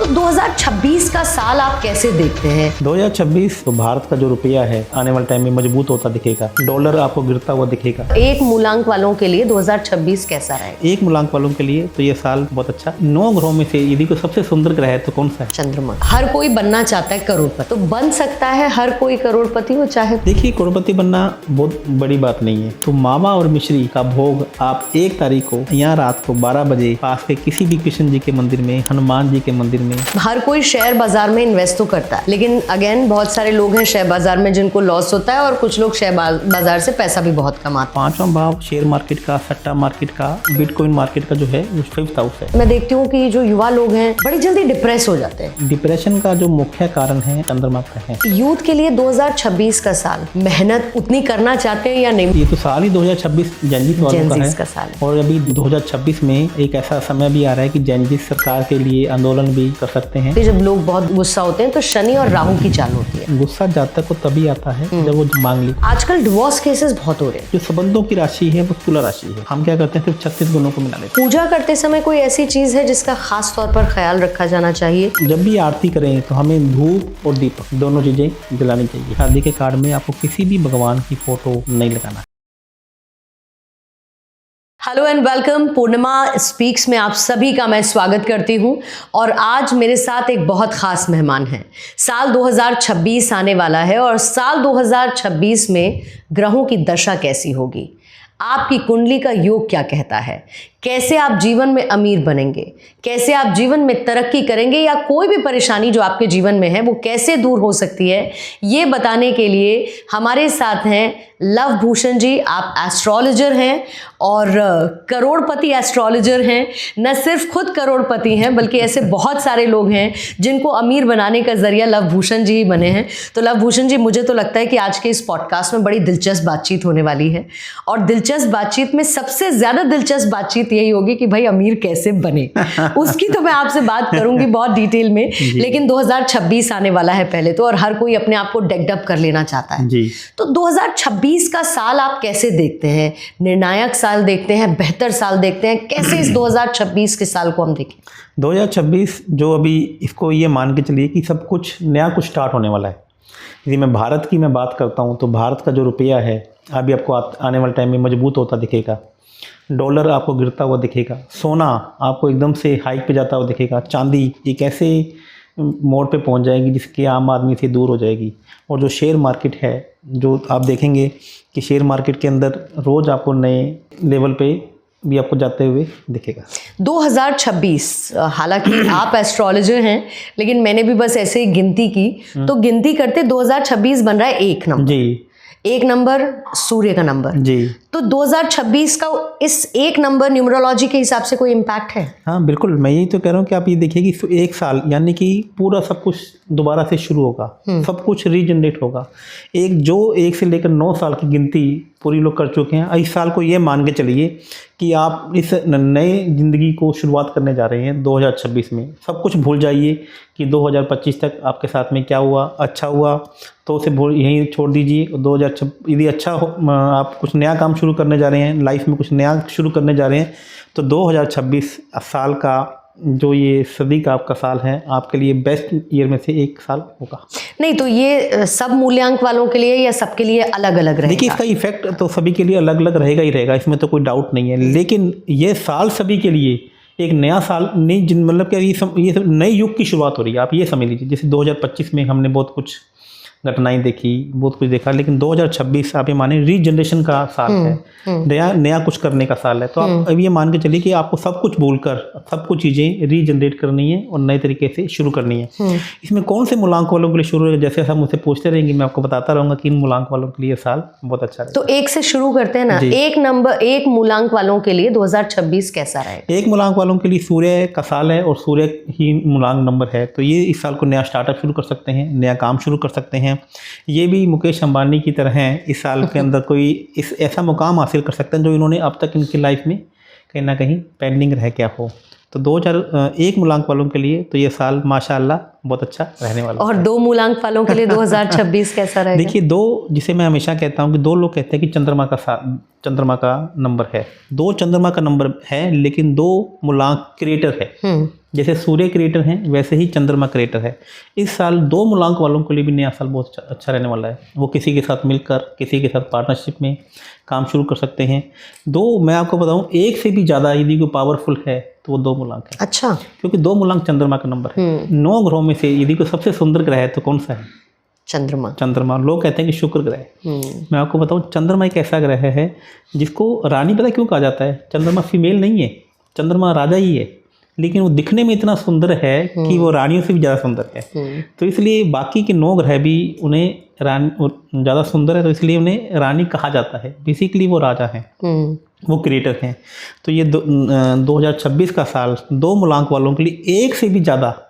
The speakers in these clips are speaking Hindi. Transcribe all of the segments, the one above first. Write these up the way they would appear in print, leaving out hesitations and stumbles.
तो 2026 का साल आप कैसे देखते हैं? 2026 तो भारत का जो रुपया है आने वाले टाइम में मजबूत होता दिखेगा, डॉलर आपको गिरता हुआ दिखेगा। एक मूलांक वालों के लिए 2026 कैसा रहेगा? एक मूलांक वालों के लिए तो ये साल बहुत अच्छा। 9 ग्रहों में से यदि कोई सबसे सुंदर ग्रह है तो कौन सा है? चंद्रमा। हर कोई बनना चाहता है करोड़पति, तो बन सकता है हर कोई करोड़पति हो चाहे? देखिए, करोड़पति बनना बहुत बड़ी बात नहीं है। तो मावा और मिश्री का भोग आप 1 तारीख को यहाँ रात को 12 बजे पास के किसी भी कृष्ण जी के मंदिर में, हनुमान जी के मंदिर में। हर कोई शेयर बाजार में इन्वेस्ट तो करता है, लेकिन अगेन बहुत सारे लोग हैं शेयर बाजार में जिनको लॉस होता है और कुछ लोग शेयर बाजार से पैसा भी बहुत कमाते हैं। 5वां भाव शेयर मार्केट का, सट्टा मार्केट का, बिटकॉइन मार्केट का जो है वो 5th हाउस है। मैं देखती हूँ कि जो युवा लोग हैं बड़ी जल्दी डिप्रेस हो जाते हैं। डिप्रेशन का जो मुख्य कारण है चंद्रमा का है। यूथ के लिए 2026 का साल मेहनत उतनी करना चाहते हैं या नहीं? ये तो साल ही 2026 जेनजी वालों का साल है। और अभी 2026 में एक ऐसा समय भी आ रहा है कि जेनजी सरकार के लिए आंदोलन भी कर सकते हैं। जब लोग बहुत गुस्सा होते हैं तो शनि और राहु की चाल होती है। गुस्सा जातक को तभी आता है जब वो मांग ली। आजकल डिवोर्स केसेस बहुत हो रहे हैं। जो संबंधों की राशि है वो तुला राशि है। हम क्या करते हैं, सिर्फ 36 गुणों को मिला लेते हैं। पूजा करते समय कोई ऐसी चीज है जिसका खास तौर पर ख्याल रखा जाना चाहिए? जब भी आरती करें तो हमें धूप और दीपक दोनों चीजें जलानी चाहिए। शादी के कार्ड में आपको किसी भी भगवान की फोटो नहीं लगाना। Hello and welcome, Purnima speaks में आप सभी का मैं स्वागत करती हूं। और आज मेरे साथ एक बहुत खास मेहमान है। साल 2026 आने वाला है और साल 2026 में ग्रहों की दशा कैसी होगी, आपकी कुंडली का योग क्या कहता है, कैसे आप जीवन में अमीर बनेंगे, कैसे आप जीवन में तरक्की करेंगे, या कोई भी परेशानी जो आपके जीवन में है वो कैसे दूर हो सकती है, ये बताने के लिए हमारे साथ हैं लव भूषण जी। आप एस्ट्रोलॉजर हैं और करोड़पति एस्ट्रोलॉजर हैं। न सिर्फ खुद करोड़पति हैं बल्कि ऐसे बहुत सारे लोग हैं जिनको अमीर बनाने का जरिया लव भूषण जी ही बने हैं। तो लव भूषण जी, मुझे तो लगता है कि आज के इस पॉडकास्ट में बड़ी दिलचस्प बातचीत होने वाली है। और दिलचस्प बातचीत में सबसे ज़्यादा दिलचस्प बातचीत यही होगी कि भाई अमीर कैसे बने। उसकी तो मैं आपसे बात करूंगी बहुत डिटेल में, लेकिन 2026 आने वाला है पहले तो, और हर कोई अपने आप को डेकडअप कर लेना चाहता है जी। तो 2026 का साल आप कैसे देखते हैं? निर्णायक साल देखते हैं, बेहतर साल देखते हैं, कैसे इस 2026 के साल को हम देखें? 2026 जो अभी इसको ये मान के चलिए कि सब कुछ नया कुछ स्टार्ट होने वाला है। यदि मैं भारत की बात करता हूँ तो भारत का जो रुपया है अभी आपको आने वाले टाइम में मजबूत होता दिखेगा। डॉलर आपको गिरता हुआ दिखेगा। सोना आपको एकदम से हाइक पे जाता हुआ दिखेगा। चांदी एक ऐसे मोड़ पे पहुंच जाएगी जिसके आम आदमी से दूर हो जाएगी। और जो शेयर मार्केट है, जो आप देखेंगे कि शेयर मार्केट के अंदर रोज़ आपको नए लेवल पे भी आपको जाते हुए दिखेगा। 2026, हालांकि आप एस्ट्रोलॉजर हैं लेकिन मैंने भी बस ऐसे ही गिनती की, तो गिनती करते 2026 बन रहा है 1 नंबर जी। 1 नंबर सूर्य का नंबर जी। तो 2026 का इस 1 नंबर न्यूमरोलॉजी के हिसाब से कोई इम्पैक्ट है? हाँ बिल्कुल, मैं यही तो कह रहा हूँ कि आप ये देखिए कि 1 साल यानी कि पूरा सब कुछ दोबारा से शुरू होगा, सब कुछ रीजनरेट होगा। 1 से लेकर 9 साल की गिनती पूरी लोग कर चुके हैं। इस साल को ये मान के चलिए कि आप इस नए ज़िंदगी को शुरुआत करने जा रहे हैं 2026 में। सब कुछ भूल जाइए कि 2025 तक आपके साथ में क्या हुआ, अच्छा हुआ तो उसे यहीं छोड़ दीजिए। 2026 यदि अच्छा हो, आप कुछ नया काम शुरू करने जा रहे हैं, लाइफ में कुछ नया शुरू करने जा रहे हैं, तो 2026 साल का जो ये सदी का आपका साल है आपके लिए बेस्ट ईयर में से एक साल होगा। नहीं तो ये सब मूल्यांक वालों के लिए या सबके लिए अलग अलग रहेगा? देखिए, इसका इफेक्ट तो सभी के लिए अलग अलग रहेगा ही रहेगा, इसमें तो कोई डाउट नहीं है। लेकिन ये साल सभी के लिए एक नया साल नहीं, मतलब क्या ये नए युग की शुरुआत हो रही है। आप ये समझ लीजिए, जैसे 2025 में हमने बहुत कुछ घटनाएं देखी, बहुत कुछ देखा, लेकिन 2026 आप ये माने रीजनरेशन का साल है, नया कुछ करने का साल है। तो आप अब ये मान के चलिए कि आपको सब कुछ भूलकर सब कुछ चीज़ें रीजनरेट करनी है और नए तरीके से शुरू करनी है। इसमें कौन से मूलांक वालों के लिए शुरू है, जैसे हम मुझसे पूछते रहेंगे मैं आपको बताता रहूँगा कि इन मूलांक वालों के लिए साल बहुत अच्छा है। तो 1 से शुरू करते हैं ना। 1 मूलांक वालों के लिए 2026 कैसा रहेगा? 1 मूलांक वालों के लिए सूर्य का साल है और सूर्य ही मूलांक नंबर है, तो ये इस साल को नया स्टार्टअप शुरू कर सकते हैं, नया काम शुरू कर सकते हैं। ये भी मुकेश अंबानी की तरह हैं, इस साल के अंदर कोई ऐसा मुकाम हासिल कर सकते हैं जो इन्होंने अब तक इनकी लाइफ में कहीं ना कहीं पेंडिंग रह गया हो। तो 2001 मूलांक वालों के लिए तो ये साल माशाअल्लाह बहुत अच्छा रहने वाला है। और 2 मूलांक वालों के लिए 2026 कैसा रहेगा? देखिए, 2 जिसे मैं हमेशा कहता हूँ कि 2 लोग कहते हैं कि चंद्रमा का नंबर है। 2 चंद्रमा का नंबर है, लेकिन 2 मूलांक क्रिएटर है। जैसे सूर्य क्रिएटर हैं वैसे ही चंद्रमा क्रिएटर है। इस साल 2 मूलांक वालों के लिए भी नया साल बहुत अच्छा रहने वाला है। वो किसी के साथ मिलकर, किसी के साथ पार्टनरशिप में काम शुरू कर सकते हैं। मैं आपको बताऊं, एक से भी ज़्यादा यदि कोई पावरफुल है तो वो 2 मूलांक है। अच्छा, क्योंकि 2 मूलांक चंद्रमा का नंबर है। 9 ग्रहों में से यदि कोई सबसे सुंदर ग्रह है तो कौन सा है? चंद्रमा। लोग कहते हैं कि शुक्र ग्रह। मैं आपको बताऊं, चंद्रमा एक ऐसा ग्रह है जिसको रानी पता क्यों कहा जाता है? चंद्रमा फीमेल नहीं है, चंद्रमा राजा ही है, लेकिन वो दिखने में इतना सुंदर है कि वो रानियों से भी ज़्यादा सुंदर है। तो इसलिए बाकी के 9 ग्रह भी उन्हें रानी ज़्यादा सुंदर है, तो इसलिए उन्हें रानी कहा जाता है। बेसिकली वो राजा हैं, वो क्रिएटर हैं। तो ये 2026 का साल 2 मूलांक वालों के लिए एक से भी ज़्यादा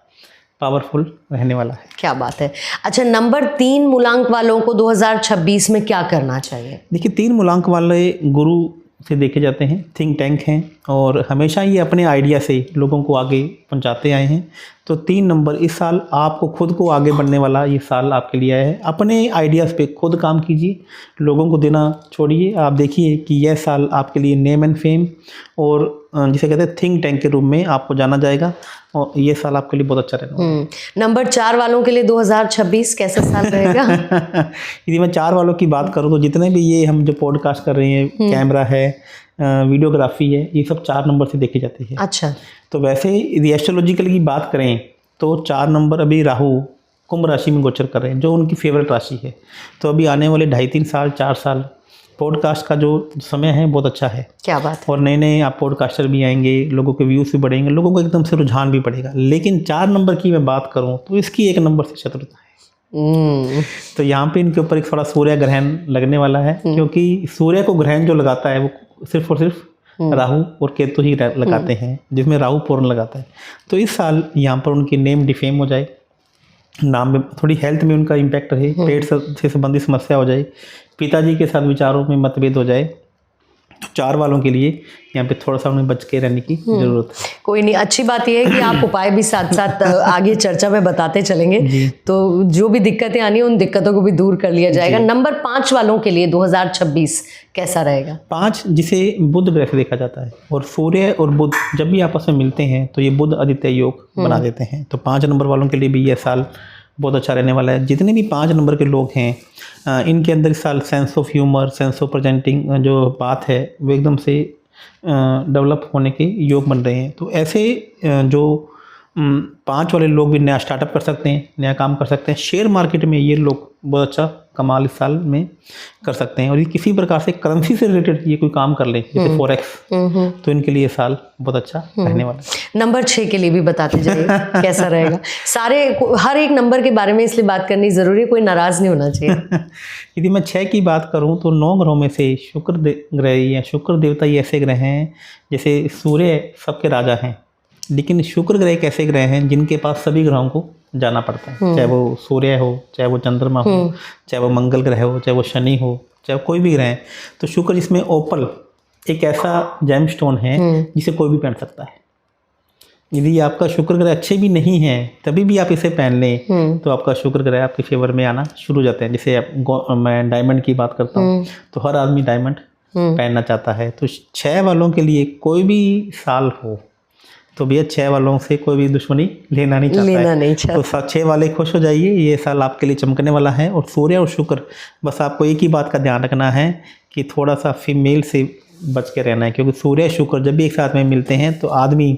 पावरफुल रहने वाला है। क्या बात है। अच्छा, नंबर 3 मूलांक वालों को 2026 में क्या करना चाहिए? देखिए, 3 मूलांक वाले गुरु से देखे जाते हैं, थिंक टैंक हैं और हमेशा ये अपने आइडिया से लोगों को आगे पहुंचाते आए हैं। तो 3 नंबर इस साल आपको खुद को आगे बढ़ने वाला ये साल आपके लिए आया है। अपने आइडियाज़ पे खुद काम कीजिए, लोगों को देना छोड़िए। आप देखिए कि यह साल आपके लिए नेम एंड फेम और जिसे कहते हैं थिंक टैंक के रूप में आपको जाना जाएगा और ये साल आपके लिए बहुत अच्छा रहेगा। नंबर 4 वालों के लिए 2026 कैसा साल रहेगा? यदि मैं 4 वालों की बात करूँ तो जितने भी ये हम जो पॉडकास्ट कर रहे हैं, कैमरा है, वीडियोग्राफी है, ये सब 4 नंबर से देखी जाती है। अच्छा, तो वैसे यदि एस्ट्रोलॉजिकल की बात करें तो 4 नंबर अभी राहु कुंभ राशि में गोचर कर रहे हैं, जो उनकी फेवरेट राशि है। तो अभी आने वाले 2.5-3 साल, 4 साल पॉडकास्ट का जो समय है बहुत अच्छा है। क्या बात है। और नए नए आप पॉडकास्टर भी आएंगे, लोगों के व्यूज़ भी बढ़ेंगे, लोगों को एकदम से रुझान भी बढ़ेगा। लेकिन 4 नंबर की मैं बात करूं तो इसकी 1 नंबर से शत्रुता है। तो यहाँ पे इनके ऊपर एक थोड़ा सूर्य ग्रहण लगने वाला है, क्योंकि सूर्य को ग्रहण जो लगाता है वो सिर्फ और सिर्फ राहु और केतु ही लगाते हैं, जिसमें राहु पूर्ण लगाता है। तो इस साल यहाँ पर उनकी नेम डिफेम हो जाए, नाम में थोड़ी हेल्थ में उनका इम्पैक्ट रहे, पेट से संबंधित समस्या हो जाए, पिताजी के साथ विचारों में मतभेद हो जाए। तो 4 वालों के लिए यहाँ पे थोड़ा सा उन्हें बच के रहने की जरूरत है। कोई नहीं, अच्छी बात यह है कि आप उपाय भी साथ साथ आगे चर्चा में बताते चलेंगे, तो जो भी दिक्कतें आनी है उन दिक्कतों को भी दूर कर लिया जाएगा। नंबर 5 वालों के लिए 2026 कैसा रहेगा? 5 जिसे बुध ग्रह से देखा जाता है, और सूर्य और बुध जब भी आपस में मिलते हैं तो ये बुध आदित्य योग बना देते हैं। तो 5 नंबर वालों के लिए भी यह साल बहुत अच्छा रहने वाला है। जितने भी 5 नंबर के लोग हैं इनके अंदर इस साल sense of humour, sense of presenting जो बात है वो एकदम से डेवलप होने के योग बन रहे हैं। तो ऐसे जो 5 वाले लोग भी नया स्टार्टअप कर सकते हैं, नया काम कर सकते हैं। शेयर मार्केट में ये लोग बहुत अच्छा कमाल इस साल में कर सकते हैं। और ये किसी प्रकार से करेंसी से रिलेटेड ये कोई काम कर ले, जैसे फॉरेक्स, तो इनके लिए साल बहुत अच्छा रहने वाला है। नंबर 6 के लिए भी बताते जाइए कैसा रहेगा? हर एक नंबर के बारे में इसलिए बात करनी जरूरी है, कोई नाराज नहीं होना चाहिए। यदि मैं 6 की बात करूं तो 9 ग्रहों में से शुक्र ग्रह या शुक्र देवता ये ऐसे ग्रह हैं, जैसे सूर्य सबके राजा हैं, लेकिन शुक्र ग्रह एक ऐसे ग्रह हैं जिनके पास सभी ग्रहों को जाना पड़ता है। चाहे वो सूर्य हो, चाहे वो चंद्रमा हो, चाहे वो मंगल ग्रह हो, चाहे वो शनि हो, चाहे कोई भी ग्रह है। तो शुक्र जिसमें ओपल एक ऐसा जेमस्टोन है जिसे कोई भी पहन सकता है। यदि आपका शुक्र ग्रह अच्छे भी नहीं है तभी भी आप इसे पहन लें तो आपका शुक्र ग्रह आपके फेवर में आना शुरू हो जाते हैं। जैसे मैं डायमंड की बात करता हूँ तो हर आदमी डायमंड पहनना चाहता है। तो 6 वालों के लिए कोई भी साल हो तो भैया 6 वालों से कोई भी दुश्मनी लेना नहीं चाहता है। तो 6 वाले खुश हो जाइए, ये साल आपके लिए चमकने वाला है। और सूर्य और शुक्र, बस आपको एक ही बात का ध्यान रखना है कि थोड़ा सा फीमेल से बच के रहना है, क्योंकि सूर्य शुक्र जब भी एक साथ में मिलते हैं तो आदमी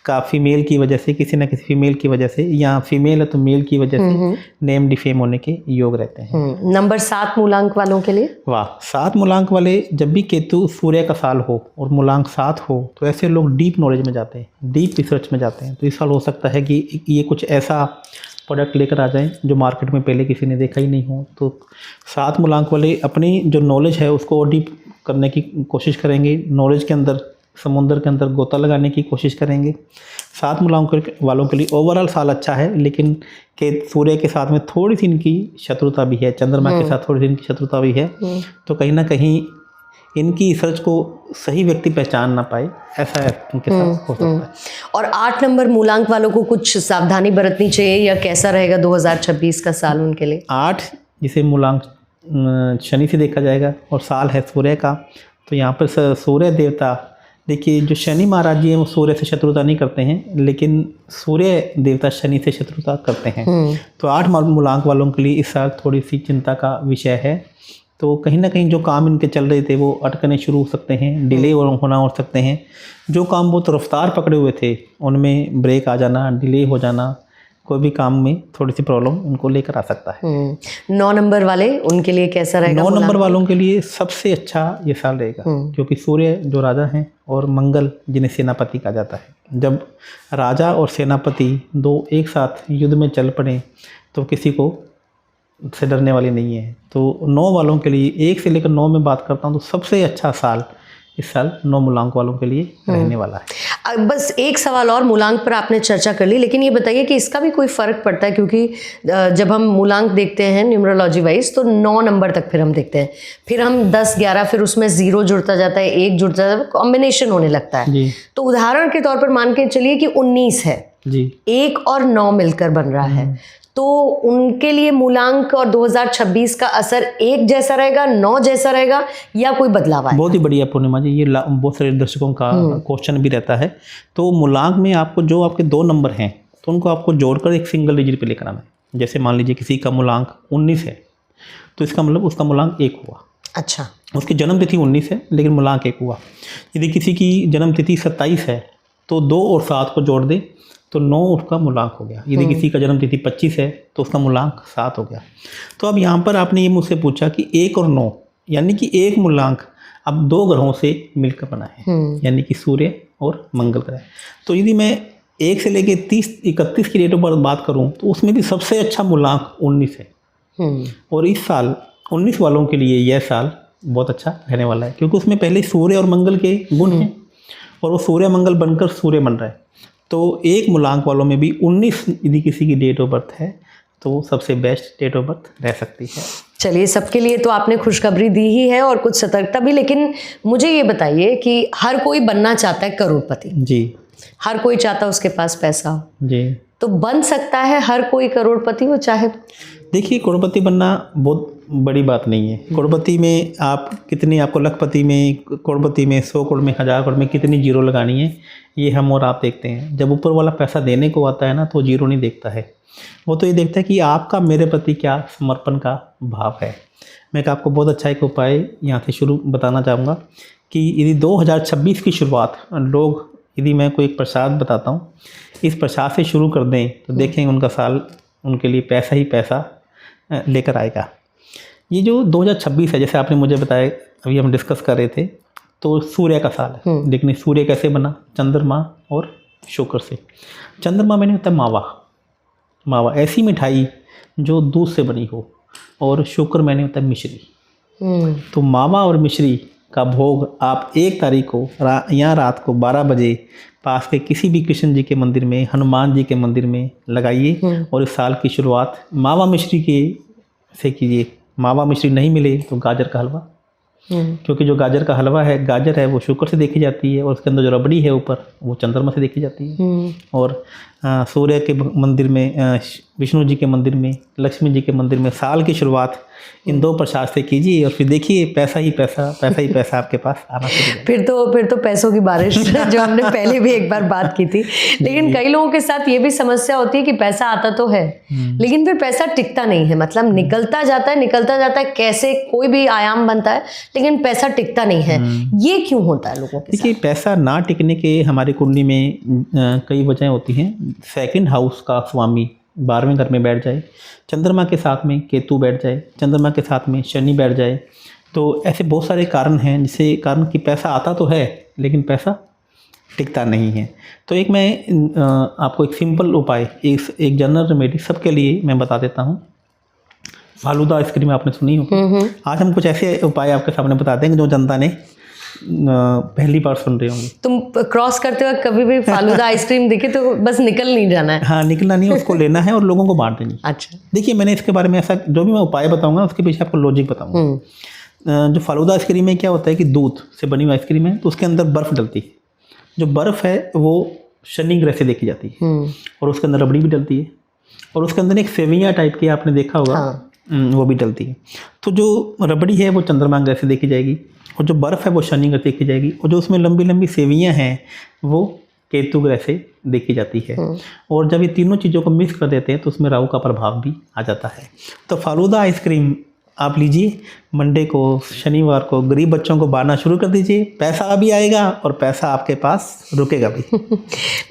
का फीमेल की वजह से, किसी न किसी फीमेल की वजह से, या फीमेल है तो मेल की वजह से नेम डिफेम होने के योग रहते हैं। नंबर 7 मूलांक वालों के लिए? वाह, 7 मूलांक वाले जब भी केतु सूर्य का साल हो और मूलांक 7 हो तो ऐसे लोग डीप नॉलेज में जाते हैं, डीप रिसर्च में जाते हैं। तो इस साल हो सकता है कि ये कुछ ऐसा प्रोडक्ट लेकर आ जाएं जो मार्केट में पहले किसी ने देखा ही नहीं हो। तो 7 मूलांक वाले अपनी जो नॉलेज है उसको और डीप करने की कोशिश करेंगे, नॉलेज के अंदर, समुद्र के अंदर गोता लगाने की कोशिश करेंगे। 7 मूलांक वालों के लिए ओवरऑल साल अच्छा है, लेकिन के सूर्य के साथ में थोड़ी सी इनकी शत्रुता भी है, चंद्रमा के साथ थोड़ी सी इनकी शत्रुता भी है। तो कहीं ना कहीं इनकी रिसर्च को सही व्यक्ति पहचान ना पाए, ऐसा इनके साथ हो सकता है। और 8 नंबर मूलांक वालों को कुछ सावधानी बरतनी चाहिए या कैसा रहेगा 2026 का साल उनके लिए? 8 जिसे मूलांक शनि से देखा जाएगा और साल है सूर्य का, तो यहाँ पर सूर्य देवता देखिए जो शनि महाराज जी हैं वो सूर्य से शत्रुता नहीं करते हैं, लेकिन सूर्य देवता शनि से शत्रुता करते हैं। तो 8 मूलांक वालों के लिए इस साल थोड़ी सी चिंता का विषय है। तो कहीं ना कहीं जो काम इनके चल रहे थे वो अटकने शुरू हो सकते हैं, डिले होना हो सकते हैं। जो काम वो तो रफ्तार पकड़े हुए थे उनमें ब्रेक आ जाना, डिले हो जाना, कोई भी काम में थोड़ी सी प्रॉब्लम उनको लेकर आ सकता है। 9 नंबर वाले उनके लिए कैसा रहेगा? 9 नंबर वालों के लिए सबसे अच्छा ये साल रहेगा, क्योंकि सूर्य जो राजा हैं और मंगल जिन्हें सेनापति कहा जाता है। जब राजा और सेनापति दो एक साथ युद्ध में चल पड़े तो किसी को से डरने वाली नहीं है। तो 9 वालों के लिए 1 से लेकर 9 में बात करता हूँ तो सबसे अच्छा साल इस साल 9 मूलांक वालों के लिए रहने वाला है। बस एक सवाल और, मूलांक पर आपने चर्चा कर ली, लेकिन ये बताइए कि इसका भी कोई फ़र्क पड़ता है? क्योंकि जब हम मूलांक देखते हैं न्यूमरोलॉजी वाइज तो 9 नंबर तक फिर हम देखते हैं, फिर हम 10, 11, फिर उसमें 0 जुड़ता जाता है, 1 जुड़ता जाता है, कॉम्बिनेशन होने लगता है जी। तो उदाहरण के तौर पर मान के चलिए कि 19 है जी, 1 और 9 मिलकर बन रहा है, तो उनके लिए मूलांक और 2026 का असर एक जैसा रहेगा, 9 जैसा रहेगा, या कोई बदलाव आएगा? बहुत ही बढ़िया पूर्णिमा जी, ये बहुत सारे दर्शकों का क्वेश्चन भी रहता है। तो मूलांक में आपको जो आपके 2 नंबर हैं तो उनको आपको जोड़कर एक सिंगल डिजिट पे लेकर आना है। जैसे मान लीजिए किसी का मूलांक 19 है तो इसका मतलब उसका मूलांक 1 हुआ। अच्छा, उसकी जन्म तिथि 19 है लेकिन मूलांक 1 हुआ। यदि किसी की जन्म तिथि 27 है तो 2 और 7 को जोड़ दे तो 9 उसका मूलांक हो गया। यदि किसी का जन्म तिथि 25 है तो उसका मूलांक 7 हो गया। तो अब यहाँ पर आपने ये मुझसे पूछा कि 1 और 9 यानी कि एक मूलांक अब 2 ग्रहों से मिलकर बना है, यानी कि सूर्य और मंगल ग्रह। तो यदि मैं 1 से लेकर 31 की डेट पर बात करूँ तो उसमें भी सबसे अच्छा मूलांक 19 है। और इस साल 19 वालों के लिए यह साल बहुत अच्छा रहने वाला है, क्योंकि उसमें पहले सूर्य और मंगल के गुण हैं और वो सूर्य मंगल बनकर सूर्य बन रहा है। तो एक मूलांक वालों में भी 19 यदि किसी की डेट ऑफ बर्थ है तो सबसे बेस्ट डेट ऑफ बर्थ रह सकती है। चलिए, सबके लिए तो आपने खुशखबरी दी ही है और कुछ सतर्कता भी, लेकिन मुझे ये बताइए कि हर कोई बनना चाहता है करोड़पति जी, हर कोई चाहता है उसके पास पैसा हो, जी। तो बन सकता है हर कोई करोड़पति वो चाहे? देखिए, करोड़पति बनना बहुत बड़ी बात नहीं है। करोड़पति में आप कितनी, आपको लखपति में, करोड़पति में, 100 करोड़ में, 1000 करोड़ में कितनी जीरो लगानी है ये हम और आप देखते हैं। जब ऊपर वाला पैसा देने को आता है ना तो जीरो नहीं देखता है, वो तो ये देखता है कि आपका मेरे प्रति क्या समर्पण का भाव है। मैं आपको बहुत अच्छा एक उपाय यहाँ से शुरू बताना चाहूँगा कि यदि 2026 की शुरुआत लोग, यदि मैं कोई एक प्रसाद बताता हूँ, इस प्रसाद से शुरू कर दें तो देखेंगे उनका साल उनके लिए पैसा ही पैसा लेकर आएगा। ये जो 2026 है, जैसे आपने मुझे बताया, अभी हम डिस्कस कर रहे थे, तो सूर्य का साल है। लेकिन सूर्य कैसे बना? चंद्रमा और शुक्र से। चंद्रमा मैंने होता है मावा, ऐसी मिठाई जो दूध से बनी हो, और शुक्र मैंने होता है मिश्री। तो मावा और मिश्री का भोग आप 1 तारीख को यहाँ रात को 12 बजे पास के किसी भी कृष्ण जी के मंदिर में, हनुमान जी के मंदिर में लगाइए और इस साल की शुरुआत मावा मिश्री के से कीजिए। मावा मिश्री नहीं मिले तो गाजर का हलवा, क्योंकि जो गाजर का हलवा है, गाजर है वो शुक्र से देखी जाती है और उसके अंदर जो रबड़ी है ऊपर वो चंद्रमा से देखी जाती है। और सूर्य के मंदिर में, विष्णु जी के मंदिर में, लक्ष्मी जी के मंदिर में साल की शुरुआत इन 2 प्रसाद से कीजिए और फिर देखिए पैसा ही पैसा आपके पास आना शुरू। फिर तो पैसों की बारिश जो हमने पहले भी एक बार बात की थी। लेकिन कई लोगों के साथ ये भी समस्या होती है कि पैसा आता तो है लेकिन फिर पैसा टिकता नहीं है, मतलब निकलता जाता है, कैसे कोई भी आयाम बनता है लेकिन पैसा टिकता नहीं है। ये क्यों होता है लोगों के साथ? देखिए, पैसा ना टिकने के हमारी कुंडली में कई वजहें होती हैं। सेकंड हाउस का स्वामी 12वें घर में बैठ जाए, चंद्रमा के साथ में केतु बैठ जाए, चंद्रमा के साथ में शनि बैठ जाए, तो ऐसे बहुत सारे कारण हैं जिससे कारण कि पैसा आता तो है लेकिन पैसा टिकता नहीं है। तो एक मैं आपको एक सिंपल उपाय, एक जनरल रेमेडी सबके लिए मैं बता देता हूँ। फालूदा आइसक्रीम आपने सुनी हो। आज हम कुछ ऐसे उपाय आपके सामने बता देंगे जो जनता ने पहली बार सुन रहे होंगे। तुम क्रॉस करते वक्त कभी भी फालूदा आइसक्रीम दिखे तो बस निकल नहीं जाना है? हाँ, निकलना नहीं, उसको लेना है और लोगों को बांट देनी। अच्छा, देखिए, मैंने इसके बारे में ऐसा जो भी मैं उपाय बताऊंगा उसके पीछे आपको लॉजिक बताऊंगा। जो फालूदा आइसक्रीम में क्या होता है कि दूध से बनी हुई आइसक्रीम है तो उसके अंदर बर्फ़ डलती है। जो बर्फ़ है वो शनि ग्रह से देखी जाती है और उसके अंदर रबड़ी भी डलती है और उसके अंदर एक सेवियाँ टाइप की आपने देखा होगा। वो भी डलती है। तो जो रबड़ी है वो चंद्रमा ग्रह से देखी जाएगी, और जो बर्फ़ है वो शनि ग्रह से देखी जाएगी, और जो उसमें लंबी लंबी सेवियाँ हैं वो केतु ग्रह से देखी जाती है। और जब ये तीनों चीज़ों को मिक्स कर देते हैं तो उसमें राहु का प्रभाव भी आ जाता है। तो फालूदा आइसक्रीम आप लीजिए, मंडे को, शनिवार को गरीब बच्चों को बांटना शुरू कर दीजिए, पैसा भी आएगा और पैसा आपके पास रुकेगा भी।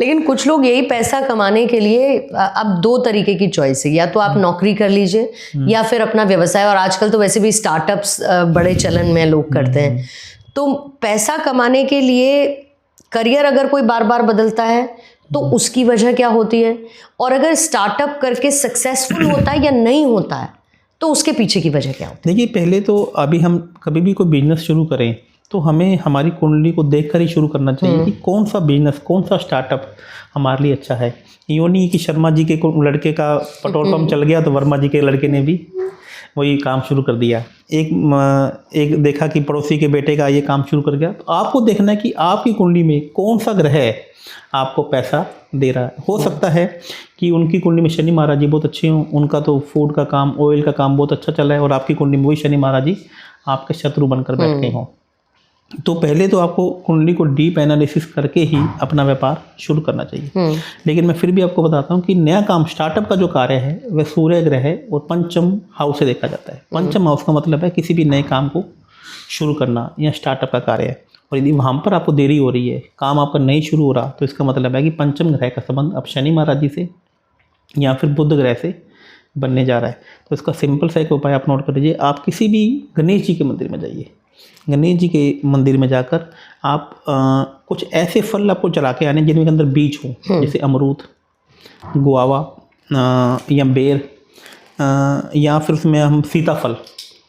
लेकिन कुछ लोग यही पैसा कमाने के लिए अब दो तरीके की चॉइस है, या तो आप नौकरी कर लीजिए या फिर अपना व्यवसाय, और आजकल तो वैसे भी स्टार्टअप्स बड़े चलन में लोग करते हैं। तो पैसा कमाने के लिए करियर अगर कोई बार बार बदलता है तो उसकी वजह क्या होती है, और अगर स्टार्टअप करके सक्सेसफुल होता है या नहीं होता है तो उसके पीछे की वजह क्या होती है? देखिए, पहले तो अभी हम कभी भी कोई बिजनेस शुरू करें तो हमें हमारी कुंडली को देखकर ही शुरू करना चाहिए कि कौन सा बिजनेस, कौन सा स्टार्टअप हमारे लिए अच्छा है। यूँ नहीं कि शर्मा जी के लड़के का पेट्रोल पंप चल गया तो वर्मा जी के लड़के ने भी वही काम शुरू कर दिया। एक देखा कि पड़ोसी के बेटे का ये काम शुरू कर गया। तो आपको देखना है कि आपकी कुंडली में कौन सा ग्रह है आपको पैसा दे रहा है। हो सकता है कि उनकी कुंडली में शनि महाराज जी बहुत अच्छे हों, उनका तो फूड का काम, ऑयल का काम बहुत अच्छा चल रहा है, और आपकी कुंडली में वही शनि महाराज जी आपके शत्रु बनकर बैठ गए हों। तो पहले तो आपको कुंडली को डीप एनालिसिस करके ही अपना व्यापार शुरू करना चाहिए। लेकिन मैं फिर भी आपको बताता हूँ कि नया काम, स्टार्टअप का जो कार्य है वह सूर्य ग्रह है और पंचम हाउस से देखा जाता है। पंचम हाउस का मतलब है किसी भी नए काम को शुरू करना या स्टार्टअप का कार्य है। और यदि वहाँ पर आपको देरी हो रही है, काम आपका नहीं शुरू हो रहा, तो इसका मतलब है कि पंचम ग्रह का संबंध अब शनि महाराज जी से या फिर बुध ग्रह से बनने जा रहा है। तो इसका सिंपल सा एक उपाय आप नोट कर लीजिए। आप किसी भी गणेश जी के मंदिर में जाइए, गणेश जी के मंदिर में जाकर आप कुछ ऐसे फल आपको चला के आने जिनके अंदर बीज हो, जैसे अमरूद, गुआवा या बेर, या फिर उसमें हम सीताफल,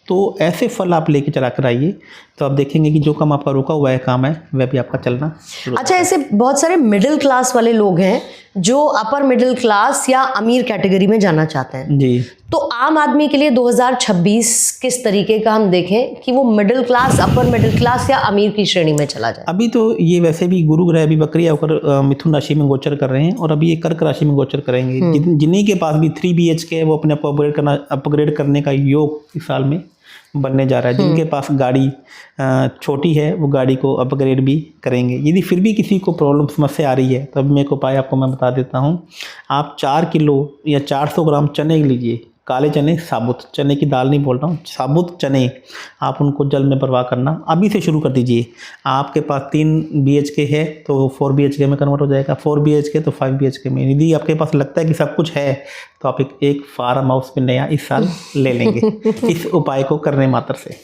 तो ऐसे फल आप लेके चला कर आइए। तो आप देखेंगे कि जो काम आपका रुका हुआ है काम है वह भी आपका चलना। अच्छा, ऐसे बहुत सारे मिडिल क्लास वाले लोग हैं जो अपर मिडिल क्लास या अमीर कैटेगरी में जाना चाहते हैं जी। तो आम आदमी के लिए 2026 किस तरीके का हम देखें कि वो middle class, upper middle class या अमीर की श्रेणी में चला जाए? अभी तो ये वैसे भी गुरु ग्रह अभी वक्री होकर मिथुन राशि में गोचर कर रहे हैं, और अभी ये कर्क राशि में गोचर करेंगे। जिन्हीं के पास भी 3 BHK है वो अपने आप को अपग्रेड करने का योग इस साल में बनने जा रहा है। जिनके पास गाड़ी छोटी है वो गाड़ी को अपग्रेड भी करेंगे। यदि फिर भी किसी को प्रॉब्लम, समस्या आ रही है, तब मैं एक उपाय आपको मैं बता देता हूँ। आप 4 किलो या 400 ग्राम चने लीजिए, काले चने, साबुत चने की दाल नहीं बोल रहा हूँ, साबुत चने, आप उनको जल में परवाह करना अभी से शुरू कर दीजिए। आपके पास 3 BHK है तो 4 BHK में कन्वर्ट हो जाएगा, 4 BHK तो 5 BHK में। यदि आपके पास लगता है कि सब कुछ है तो आप एक फार्म हाउस में नया इस साल ले लेंगे इस उपाय को करने मात्र से।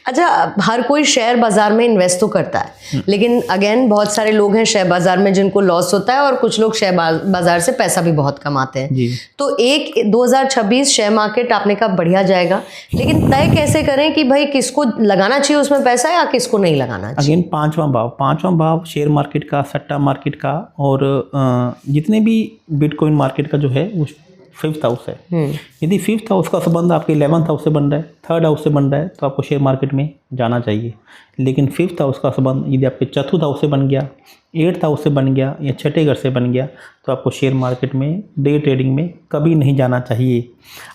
अच्छा, हर कोई शेयर बाजार में इन्वेस्ट तो करता है, लेकिन अगेन बहुत सारे लोग हैं शेयर बाजार में जिनको लॉस होता है, और कुछ लोग शेयर बाजार से पैसा भी बहुत कमाते हैं जी। तो 2026 शेयर मार्केट आपने कहा बढ़िया जाएगा, लेकिन तय कैसे करें कि भाई किसको लगाना चाहिए उसमें पैसा या किसको नहीं लगाना चाहिए? अगेन पांचवा भाव शेयर मार्केट का, सट्टा मार्केट का, और जितने भी बिटकॉइन मार्केट का जो है वो 5th हाउस है। यदि 5th हाउस का संबंध आपके 11th हाउस से बन रहा है, 3rd हाउस से बन रहा है, तो आपको शेयर मार्केट में जाना चाहिए। लेकिन 5th हाउस का संबंध यदि आपके 4th हाउस से बन गया, 8th हाउस से बन गया या 6ठे घर से बन गया, तो आपको शेयर मार्केट में, डे ट्रेडिंग में कभी नहीं जाना चाहिए।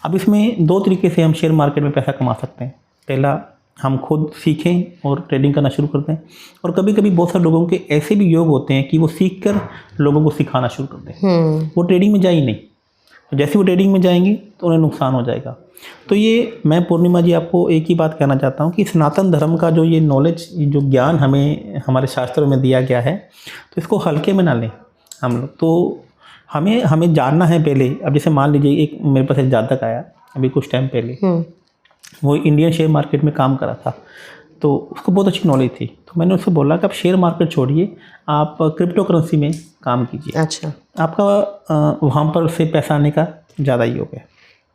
अब इसमें 2 तरीके से हम शेयर मार्केट में पैसा कमा सकते हैं। पहला, हम खुद सीखें और ट्रेडिंग करना शुरू करते हैं, और कभी कभी बहुत सारे लोगों के ऐसे भी योग होते हैं कि वो सीख कर लोगों को सिखाना शुरू करते हैं। वो ट्रेडिंग में जा ही नहीं, जैसे वो ट्रेडिंग में जाएंगे तो उन्हें नुकसान हो जाएगा। तो ये मैं पूर्णिमा जी आपको एक ही बात कहना चाहता हूँ कि सनातन धर्म का जो ये नॉलेज, जो ज्ञान हमें हमारे शास्त्रों में दिया गया है, तो इसको हल्के में ना लें हम लोग। तो हमें जानना है पहले। अब जैसे मान लीजिए एक मेरे पास एक जातक आया अभी कुछ टाइम पहले, वो इंडियन शेयर मार्केट में काम कर रहा था, तो उसको बहुत अच्छी नॉलेज थी। तो मैंने उससे बोला कि आप शेयर मार्केट छोड़िए, आप क्रिप्टो करेंसी में काम कीजिए। अच्छा, आपका वहाँ पर से पैसा आने का ज़्यादा योग है।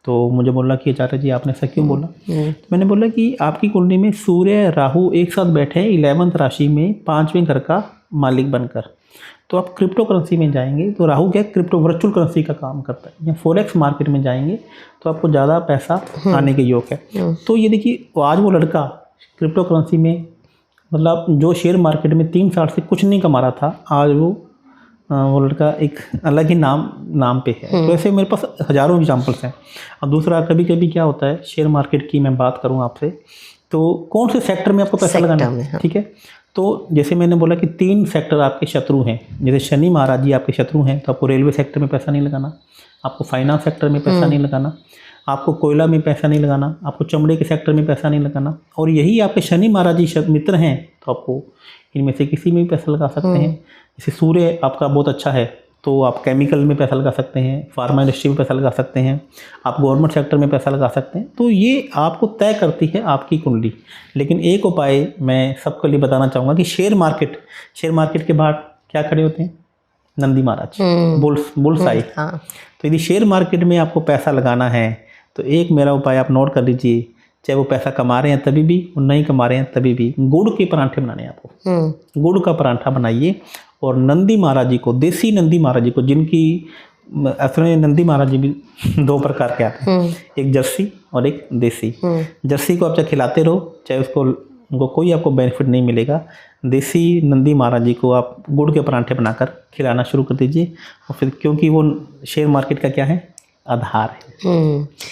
तो मुझे बोला कि आचार्य जी आपने ऐसा क्यों बोला? तो मैंने बोला कि आपकी कुंडली में सूर्य राहु एक साथ बैठे हैं 11th राशि में 5वें घर का मालिक बनकर। तो आप क्रिप्टो करेंसी में जाएंगे तो राहु क्या क्रिप्टो वर्चुअल करेंसी का काम करता है, या फॉरेक्स मार्केट में जाएंगे तो आपको ज़्यादा पैसा आने के योग है। तो ये देखिए, आज वो लड़का क्रिप्टो करेंसी में, मतलब जो शेयर मार्केट में 3 साल से कुछ नहीं कमा रहा था, आज वो वो लड़का एक अलग ही नाम पे है। तो ऐसे मेरे पास हज़ारों एग्जांपल्स हैं। और दूसरा, कभी कभी क्या होता है, शेयर मार्केट की मैं बात करूं आपसे, तो कौन से सेक्टर में आपको पैसा लगाना है, ठीक है। तो जैसे मैंने बोला कि 3 सेक्टर आपके शत्रु हैं। जैसे शनि महाराज जी आपके शत्रु हैं, तो आपको रेलवे सेक्टर में पैसा नहीं लगाना, आपको फाइनेंस सेक्टर में पैसा नहीं लगाना, आपको कोयला में पैसा नहीं लगाना, आपको चमड़े के सेक्टर में पैसा नहीं लगाना। और यही आपके शनि महाराज जी मित्र हैं, तो आपको इनमें से किसी में भी पैसा लगा सकते हैं। जैसे सूर्य आपका बहुत अच्छा है, तो आप केमिकल में पैसा लगा सकते हैं, फार्मा इंडस्ट्री में पैसा लगा सकते हैं, आप गवर्नमेंट सेक्टर में पैसा लगा सकते हैं। तो ये आपको तय करती है आपकी कुंडली। लेकिन एक उपाय मैं सबके लिए बताना चाहूँगा कि शेयर मार्केट के बाहर क्या खड़े होते हैं, नंदी महाराज, बुल्स आई। तो यदि शेयर मार्केट में आपको पैसा लगाना है तो एक मेरा उपाय आप नोट कर लीजिए, चाहे वो पैसा कमा रहे हैं तभी भी और नहीं कमा रहे हैं तभी भी, गुड़ के परांठे बनाने हैं आपको। गुड़ का परांठा बनाइए और नंदी महाराज जी को, देसी नंदी महाराज जी को, जिनकी असल में नंदी महाराज जी भी 2 प्रकार के आते हैं, एक जर्सी और एक देसी। जर्सी को आप चाहे खिलाते रहो, चाहे उनको कोई आपको बेनिफिट नहीं मिलेगा। देसी नंदी महाराज जी को आप गुड़ के परांठे बनाकर खिलाना शुरू कर दीजिए। और फिर क्योंकि वो शेयर मार्केट का क्या है, आधार है,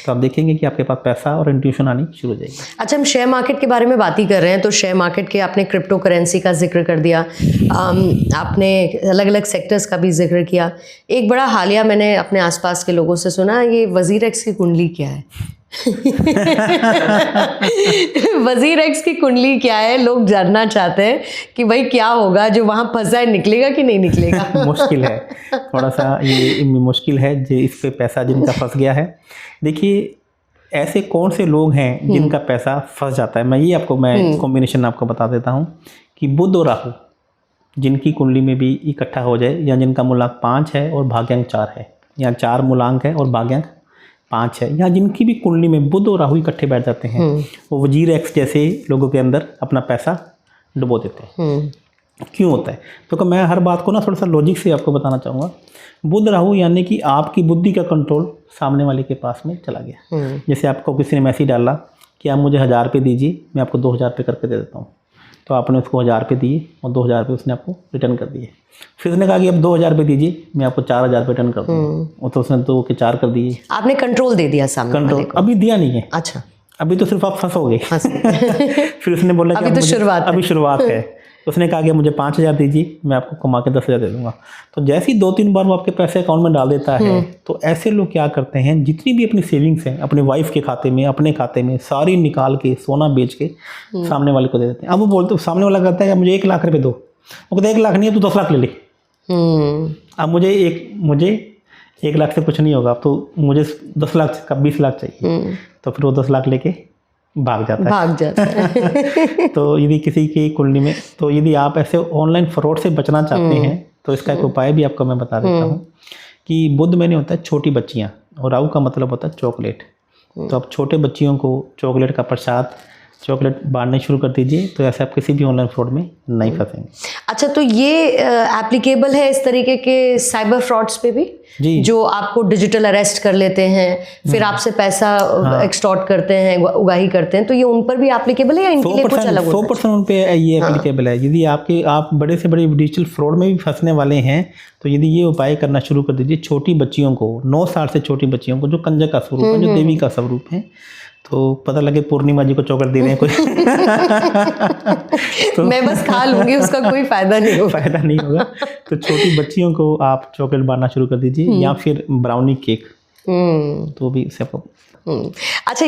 तो आप देखेंगे कि आपके पास पैसा और इंट्यूशन आनी शुरू हो जाएगी। अच्छा, हम शेयर मार्केट के बारे में बात ही कर रहे हैं, तो शेयर मार्केट के आपने क्रिप्टो करेंसी का जिक्र कर दिया, आपने अलग अलग सेक्टर्स का भी जिक्र किया। एक बड़ा हालिया मैंने अपने आसपास के लोगों से सुना, ये वज़ीर एक्स की कुंडली क्या है? वज़ीर एक्स की कुंडली क्या है, लोग जानना चाहते हैं कि भाई क्या होगा, जो वहाँ फंसा है निकलेगा कि नहीं निकलेगा? मुश्किल है, थोड़ा सा ये मुश्किल है जो इस पे पैसा जिनका फंस गया है। देखिए, ऐसे कौन से लोग हैं जिनका पैसा फंस जाता है, मैं कॉम्बिनेशन आपको बता देता हूँ कि बुध और राहु जिनकी कुंडली में भी इकट्ठा हो जाए, या जिनका मूलांक 5 है और भाग्यांक 4 है, या 4 मूलांक है और भाग्यांक 5 है, या जिनकी भी कुंडली में बुध और राहु इकट्ठे बैठ जाते हैं, वो वजीर एक्स जैसे लोगों के अंदर अपना पैसा डुबो देते हैं। क्यों होता है? तो मैं हर बात को ना थोड़ा सा लॉजिक से आपको बताना चाहूँगा। बुध राहु यानी कि आपकी बुद्धि का कंट्रोल सामने वाले के पास में चला गया। जैसे आपको किसी ने मैसेज डाला कि आप मुझे 1000 रुपये दीजिए, मैं आपको 2000 रुपये करके दे देता हूँ, तो आपने उसको 1000 रुपये दिए और 2000 रुपये उसने आपको रिटर्न कर दिए। फिर उसने कहा कि अब 2000 रुपये दीजिए, मैं आपको 4000 रुपये रिटर्न कर दूँगा, तो उसने 2 के 4 कर दिए। आपने कंट्रोल दे दिया सामने वाले को। अभी दिया नहीं है। अच्छा, अभी तो सिर्फ आप फंसोगे। फिर उसने बोला कि अभी शुरुआत है। उसने कहा कि मुझे 5000 दीजिए, मैं आपको कमा के 10,000 दे दूंगा। तो जैसे ही 2-3 बार वो आपके पैसे अकाउंट में डाल देता है, तो ऐसे लोग क्या करते हैं, जितनी भी अपनी सेविंग्स हैं अपने वाइफ के खाते में, अपने खाते में सारी निकाल के सोना बेच के सामने वाले को दे देते हैं। अब वो बोलते, सामने वाला कहता है कि मुझे 1 लाख रुपये दो, वो कहते 1 लाख नहीं है, तू 10 लाख ले ले। अब मुझे 1 लाख से कुछ नहीं होगा, तो मुझे 10 लाख का 20 लाख चाहिए। तो फिर वो 10 लाख लेके भाग जाता है। तो यदि किसी की कुंडली में, तो यदि आप ऐसे ऑनलाइन फ्रॉड से बचना चाहते हैं, तो इसका एक उपाय भी आपको मैं बता देता हूँ कि बुध में नहीं होता है छोटी बच्चियाँ, और राहु का मतलब होता है चॉकलेट। तो आप छोटे बच्चियों को चॉकलेट का प्रसाद, चॉकलेट बांटने शुरू कर दीजिए, तो ऐसे आप किसी भी ऑनलाइन फ्रॉड में नहीं फंसेंगे। अच्छा, तो ये एप्लीकेबल है इस तरीके के साइबर फ्रॉड्स पे भी जी, जो आपको डिजिटल अरेस्ट कर लेते हैं, फिर आपसे पैसा एक्सटॉर्ट करते हैं, उगाही करते हैं, तो ये उन पर भी एप्लीकेबल है या इनके लिए कुछ अलग होता है? 100% उन पे ये एप्लीकेबल है। यदि आप बड़े से बड़े डिजिटल फ्रॉड में भी फंसने वाले हैं, तो यदि ये उपाय करना शुरू कर दीजिए। छोटी बच्चियों को, 9 साल से छोटी बच्चियों को, जो कंजक का स्वरूप है, जो देवी का स्वरूप है, तो पता लगे पूर्णिमा जी को चॉकलेट दे रहे हैं कोई तो मैं बस खा लूंगी, उसका कोई फायदा नहीं होगा। तो छोटी बच्चियों को आप चॉकलेट बांटना शुरू कर दीजिए, या फिर ब्राउनी केक, तो भी इससे आपको। अच्छा,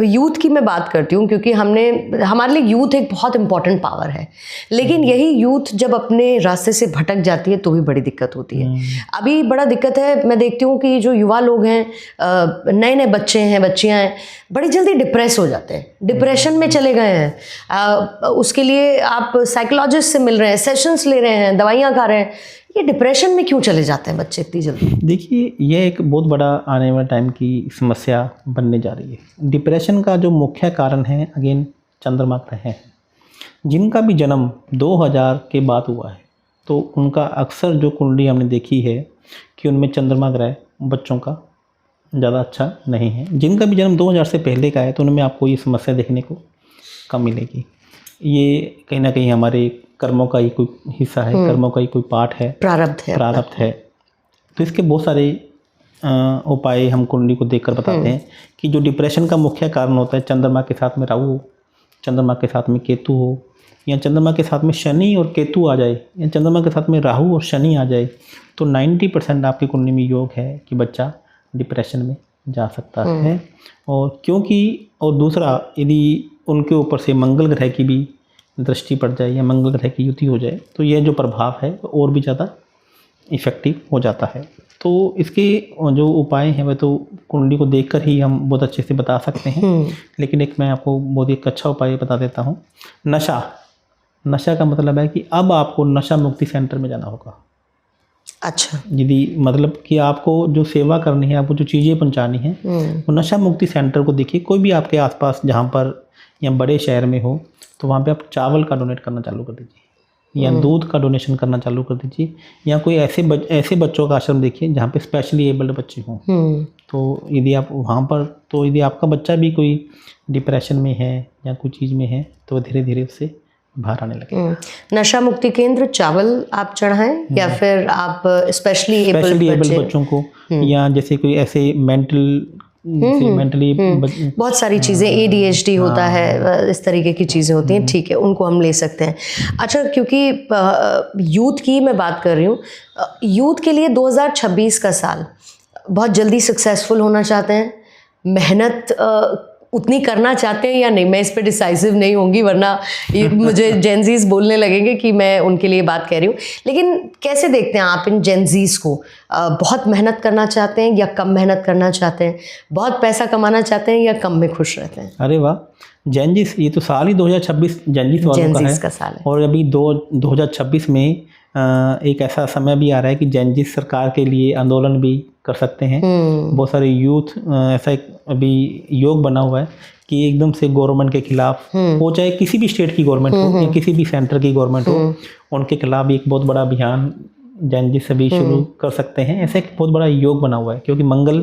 यूथ की मैं बात करती हूँ, क्योंकि हमारे लिए यूथ एक बहुत इंपॉर्टेंट पावर है, लेकिन यही यूथ जब अपने रास्ते से भटक जाती है तो भी बड़ी दिक्कत होती है। अभी बड़ा दिक्कत है, मैं देखती हूँ कि जो युवा लोग हैं, नए नए बच्चे हैं, बच्चियाँ हैं, बड़ी जल्दी डिप्रेस हो जाते हैं, डिप्रेशन में चले गए हैं। उसके लिए आप साइकोलॉजिस्ट से मिल रहे हैं, सेशंस ले रहे हैं, दवाइयाँ खा रहे हैं, ये डिप्रेशन में क्यों चले जाते हैं बच्चे इतनी जल्दी? देखिए, ये एक बहुत बड़ा आने वाले टाइम की समस्या बनने जा रही है। डिप्रेशन का जो मुख्य कारण है, अगेन चंद्रमा ग्रह हैं। जिनका भी जन्म 2000 के बाद हुआ है, तो उनका अक्सर जो कुंडली हमने देखी है कि उनमें चंद्रमा ग्रह बच्चों का ज़्यादा अच्छा नहीं है। जिनका भी जन्म 2000 से पहले का है, तो उनमें आपको ये समस्या देखने को कम मिलेगी। ये कहीं ना कहीं हमारे कर्मों का ही कोई हिस्सा है, कर्मों का ही कोई पार्ट है, प्रारब्ध है। तो इसके बहुत सारे उपाय हम कुंडली को देखकर बताते हैं कि जो डिप्रेशन का मुख्य कारण होता है, चंद्रमा के साथ में राहु हो, चंद्रमा के साथ में केतु हो, या चंद्रमा के साथ में शनि और केतु आ जाए, या चंद्रमा के साथ में राहु और शनि आ जाए, तो 90% आपकी कुंडली में योग है कि बच्चा डिप्रेशन में जा सकता है। और क्योंकि और दूसरा, यदि उनके ऊपर से मंगल ग्रह की भी दृष्टि पड़ जाए या मंगल ग्रह की युति हो जाए, तो यह जो प्रभाव है और भी ज़्यादा इफ़ेक्टिव हो जाता है। तो इसके जो उपाय हैं वह तो कुंडली को देखकर ही हम बहुत अच्छे से बता सकते हैं, लेकिन एक मैं आपको बहुत एक अच्छा उपाय बता देता हूँ। नशा का मतलब है कि अब आपको नशा मुक्ति सेंटर में जाना होगा। अच्छा। यदि मतलब कि आपको जो सेवा करनी है, आपको जो चीज़ें पहुँचानी है, वो नशा मुक्ति सेंटर को देखिए। कोई भी आपके आसपास जहाँ पर या बड़े शहर में हो, तो वहाँ पे आप चावल का डोनेट करना चालू कर दीजिए, या दूध का डोनेशन करना चालू कर दीजिए, या कोई ऐसे बच्चों का आश्रम देखिए जहाँ पे स्पेशली एबल्ड बच्चे हों। तो यदि आप वहाँ पर, तो यदि आपका बच्चा भी कोई डिप्रेशन में है या कोई चीज़ में है, तो धीरे धीरे उससे बाहर आने लगे। नशा मुक्ति केंद्र चावल आप चढ़ाएं, या फिर आप स्पेशली एबल्ड बच्चों को, या जैसे कोई ऐसे मेंटली बहुत सारी चीज़ें, ADHD होता है, इस तरीके की चीज़ें होती हैं, ठीक है, उनको हम ले सकते हैं। अच्छा, क्योंकि यूथ की मैं बात कर रही हूँ, यूथ के लिए 2026 का साल बहुत जल्दी सक्सेसफुल होना चाहते हैं, मेहनत उतनी करना चाहते हैं या नहीं, मैं इस पे डिसाइसिव नहीं होंगी, वरना मुझे जेनजीज बोलने लगेंगे कि मैं उनके लिए बात कह रही हूँ। लेकिन कैसे देखते हैं आप इन जेनजीज को? बहुत मेहनत करना चाहते हैं या कम मेहनत करना चाहते हैं? बहुत पैसा कमाना चाहते हैं या कम में खुश रहते हैं? अरे वाह, जेनजीज, ये तो साल ही 2026 जेनजीज वालों का साल है। और अभी 2026 में एक ऐसा समय भी आ रहा है कि जेनजीज सरकार के लिए आंदोलन भी कर सकते हैं। बहुत सारे यूथ ऐसा एक अभी योग बना हुआ है कि एकदम से गवर्नमेंट के खिलाफ हो, चाहे किसी भी स्टेट की गवर्नमेंट हो या किसी भी सेंटर की गवर्नमेंट हो, उनके खिलाफ भी एक बहुत बड़ा अभियान जेनजी सभी शुरू कर सकते हैं। ऐसा एक बहुत बड़ा योग बना हुआ है, क्योंकि मंगल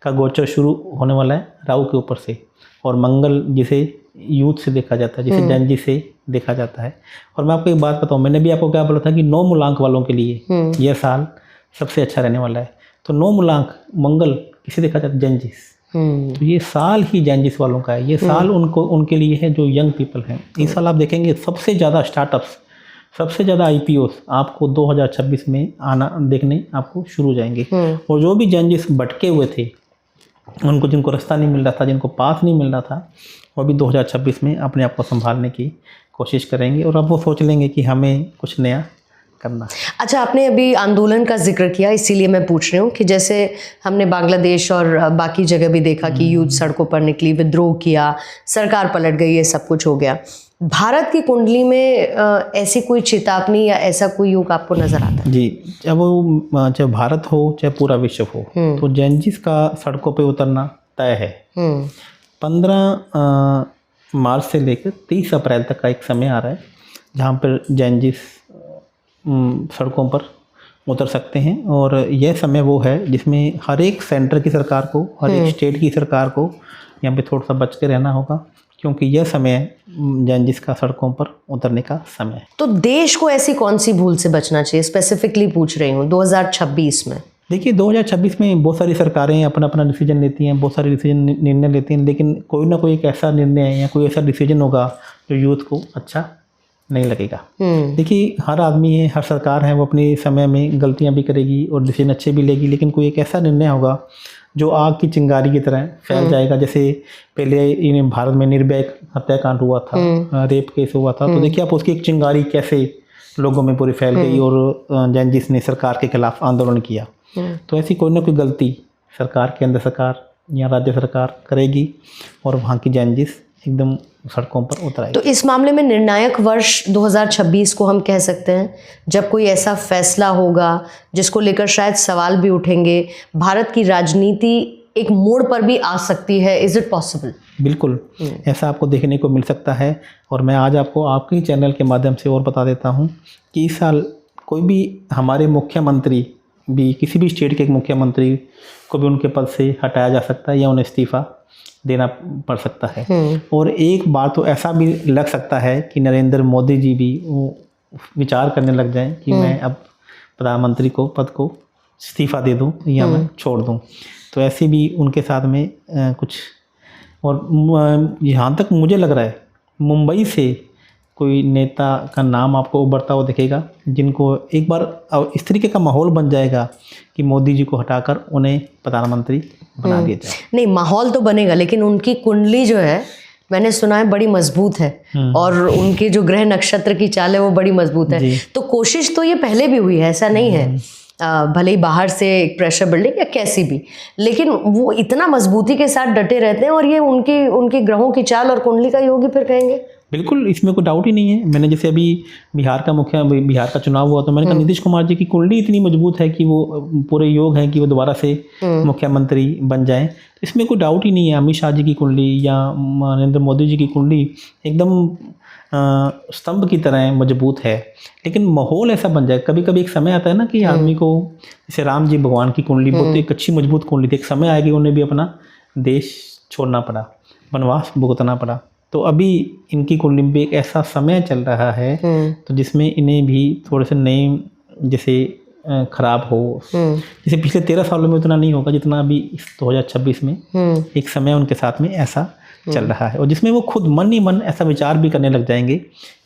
का गोचर शुरू होने वाला है राहु के ऊपर से, और मंगल जिसे यूथ से देखा जाता है, जिसे जेनजी से देखा जाता है। और मैं आपको एक बात बताऊं, मैंने भी आपको क्या बोला था कि 9 मूलांक वालों के लिए यह साल सबसे अच्छा रहने वाला है। तो 9 मूलांक मंगल किसे देखा जाता है? जेनजीस। तो ये साल ही जेनजीस वालों का है, ये साल उनके लिए है जो यंग पीपल हैं। इस साल आप देखेंगे सबसे ज़्यादा स्टार्टअप्स, सबसे ज़्यादा IPOs आपको 2026 में आना देखने आपको शुरू हो जाएंगे। और जो भी जेनजीस भटके हुए थे, उनको जिनको रास्ता नहीं मिल रहा था, जिनको पास नहीं मिल रहा था, वो भी 2026 में अपने आप को संभालने की कोशिश करेंगे, और अब वो सोच लेंगे कि हमें कुछ नया करना। अच्छा, आपने अभी आंदोलन का जिक्र किया, इसीलिए मैं पूछ रही हूँ कि जैसे हमने बांग्लादेश और बाकी जगह भी देखा कि यूथ सड़कों पर निकली, विद्रोह किया, सरकार पलट गई, ये सब कुछ हो गया। भारत की कुंडली में ऐसी कोई चेतावनी या ऐसा कोई योग आपको नजर आता है? जी, चाहे भारत हो चाहे पूरा विश्व हो, तो जेनजीस का सड़कों पे उतरना तय है। 15 मार्च से लेकर 30 अप्रैल तक का एक समय आ रहा है जहाँ पर जेनजीस सड़कों पर उतर सकते हैं। और यह समय वो है जिसमें हर एक सेंटर की सरकार को, हर एक स्टेट की सरकार को यहाँ पे थोड़ा सा बच के रहना होगा, क्योंकि यह समय जेनजीस का सड़कों पर उतरने का समय है। तो देश को ऐसी कौन सी भूल से बचना चाहिए, स्पेसिफिकली पूछ रही हूँ 2026 में? देखिए, 2026 में बहुत सारी सरकारें अपना अपना डिसीजन लेती हैं, बहुत सारे डिसीजन निर्णय लेती हैं, लेकिन कोई ना कोई एक ऐसा निर्णय या कोई ऐसा डिसीजन होगा जो यूथ को अच्छा नहीं लगेगा। देखिए, हर आदमी है, हर सरकार है, वो अपने समय में गलतियां भी करेगी और डिसीजन अच्छे भी लेगी, लेकिन कोई एक ऐसा निर्णय होगा जो आग की चिंगारी की तरह फैल जाएगा। जैसे पहले भारत में निर्भया हत्याकांड हुआ था, रेप केस हुआ था, तो देखिए आप उसकी एक चिंगारी कैसे लोगों में पूरी फैल गई और जेनजीस ने सरकार के खिलाफ आंदोलन किया। तो ऐसी कोई ना कोई गलती सरकार, केंद्र सरकार या राज्य सरकार करेगी और वहाँ की जेनजीस एकदम सड़कों पर उतराएगी। तो इस मामले में निर्णायक वर्ष 2026 को हम कह सकते हैं, जब कोई ऐसा फैसला होगा जिसको लेकर शायद सवाल भी उठेंगे, भारत की राजनीति एक मोड़ पर भी आ सकती है। Is it possible? बिल्कुल, ऐसा आपको देखने को मिल सकता है। और मैं आज आपको आपके चैनल के माध्यम से और बता देता हूँ कि इस साल कोई भी हमारे मुख्यमंत्री भी, किसी भी स्टेट के मुख्यमंत्री को भी उनके पद से हटाया जा सकता है या उन्हें इस्तीफा देना पड़ सकता है। और एक बार तो ऐसा भी लग सकता है कि नरेंद्र मोदी जी भी वो विचार करने लग जाएं कि मैं अब प्रधानमंत्री को पद को इस्तीफा दे दूं या मैं छोड़ दूं। तो ऐसे भी उनके साथ में कुछ, और यहाँ तक मुझे लग रहा है मुंबई से कोई नेता का नाम आपको उभरता हुआ दिखेगा, जिनको एक बार इस तरीके का माहौल बन जाएगा कि मोदी जी को हटाकर उन्हें प्रधानमंत्री बना दिया जाए। नहीं, माहौल तो बनेगा, लेकिन उनकी कुंडली जो है मैंने सुना है बड़ी मजबूत है, और उनके जो ग्रह नक्षत्र की चाल है वो बड़ी मजबूत है। तो कोशिश तो ये पहले भी हुई है, ऐसा नहीं है, भले ही बाहर से एक प्रेशर बिल्डिंग या कैसी भी, लेकिन वो इतना मजबूती के साथ डटे रहते हैं। और ये उनके ग्रहों की चाल और कुंडली का योग ही फिर कहेंगे। बिल्कुल, इसमें कोई डाउट ही नहीं है। मैंने जैसे अभी बिहार का चुनाव हुआ तो मैंने कहा नीतीश कुमार जी की कुंडली इतनी मजबूत है कि वो पूरे योग हैं कि वो दोबारा से मुख्यमंत्री बन जाएं। तो इसमें कोई डाउट ही नहीं है। अमित शाह जी की कुंडली या नरेंद्र मोदी जी की कुंडली एकदम स्तंभ की तरह मजबूत है। लेकिन माहौल ऐसा बन जाए, कभी कभी एक समय आता है ना कि आदमी को, जैसे राम जी भगवान की कुंडली बहुत एक अच्छी मजबूत कुंडली थी, एक समय आएगी उन्हें भी अपना देश छोड़ना पड़ा, वनवास भुगतना पड़ा। तो अभी इनकी कुंडली में एक ऐसा समय चल रहा है तो जिसमें इन्हें भी थोड़े से नए जैसे खराब हो, जैसे पिछले 13 सालों में उतना नहीं होगा जितना अभी इस 2026 में एक समय उनके साथ में ऐसा चल रहा है, और जिसमें वो खुद मन ही मन ऐसा विचार भी करने लग जाएंगे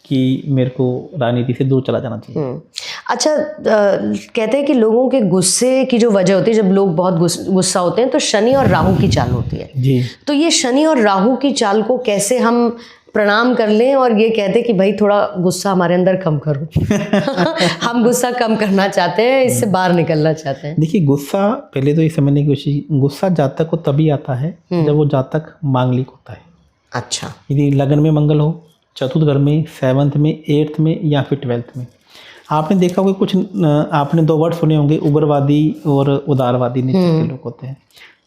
कि मेरे को राजनीति से दूर चला जाना चाहिए। अच्छा, कहते हैं कि लोगों के गुस्से की जो वजह होती है, जब लोग बहुत गुस्सा होते हैं तो शनि और राहु की चाल होती है जी। तो ये शनि और राहु की चाल को कैसे हम प्रणाम कर लें और ये कहते हैं कि भाई थोड़ा गुस्सा हमारे अंदर कम करो हम गुस्सा कम करना चाहते हैं, इससे बाहर निकलना चाहते हैं। देखिए, गुस्सा पहले तो ये समझने की कोशिश, गुस्सा जातक को तभी आता है जब वो जातक मांगलिक होता है। अच्छा। यदि लगन में मंगल हो, चतुर्थ घर में, 7th में, 8th में या फिर 12th में। आपने देखा होगा कुछ, आपने 2 वर्ड सुने होंगे, उग्रवादी और उदारवादी नेचर के लोग होते हैं।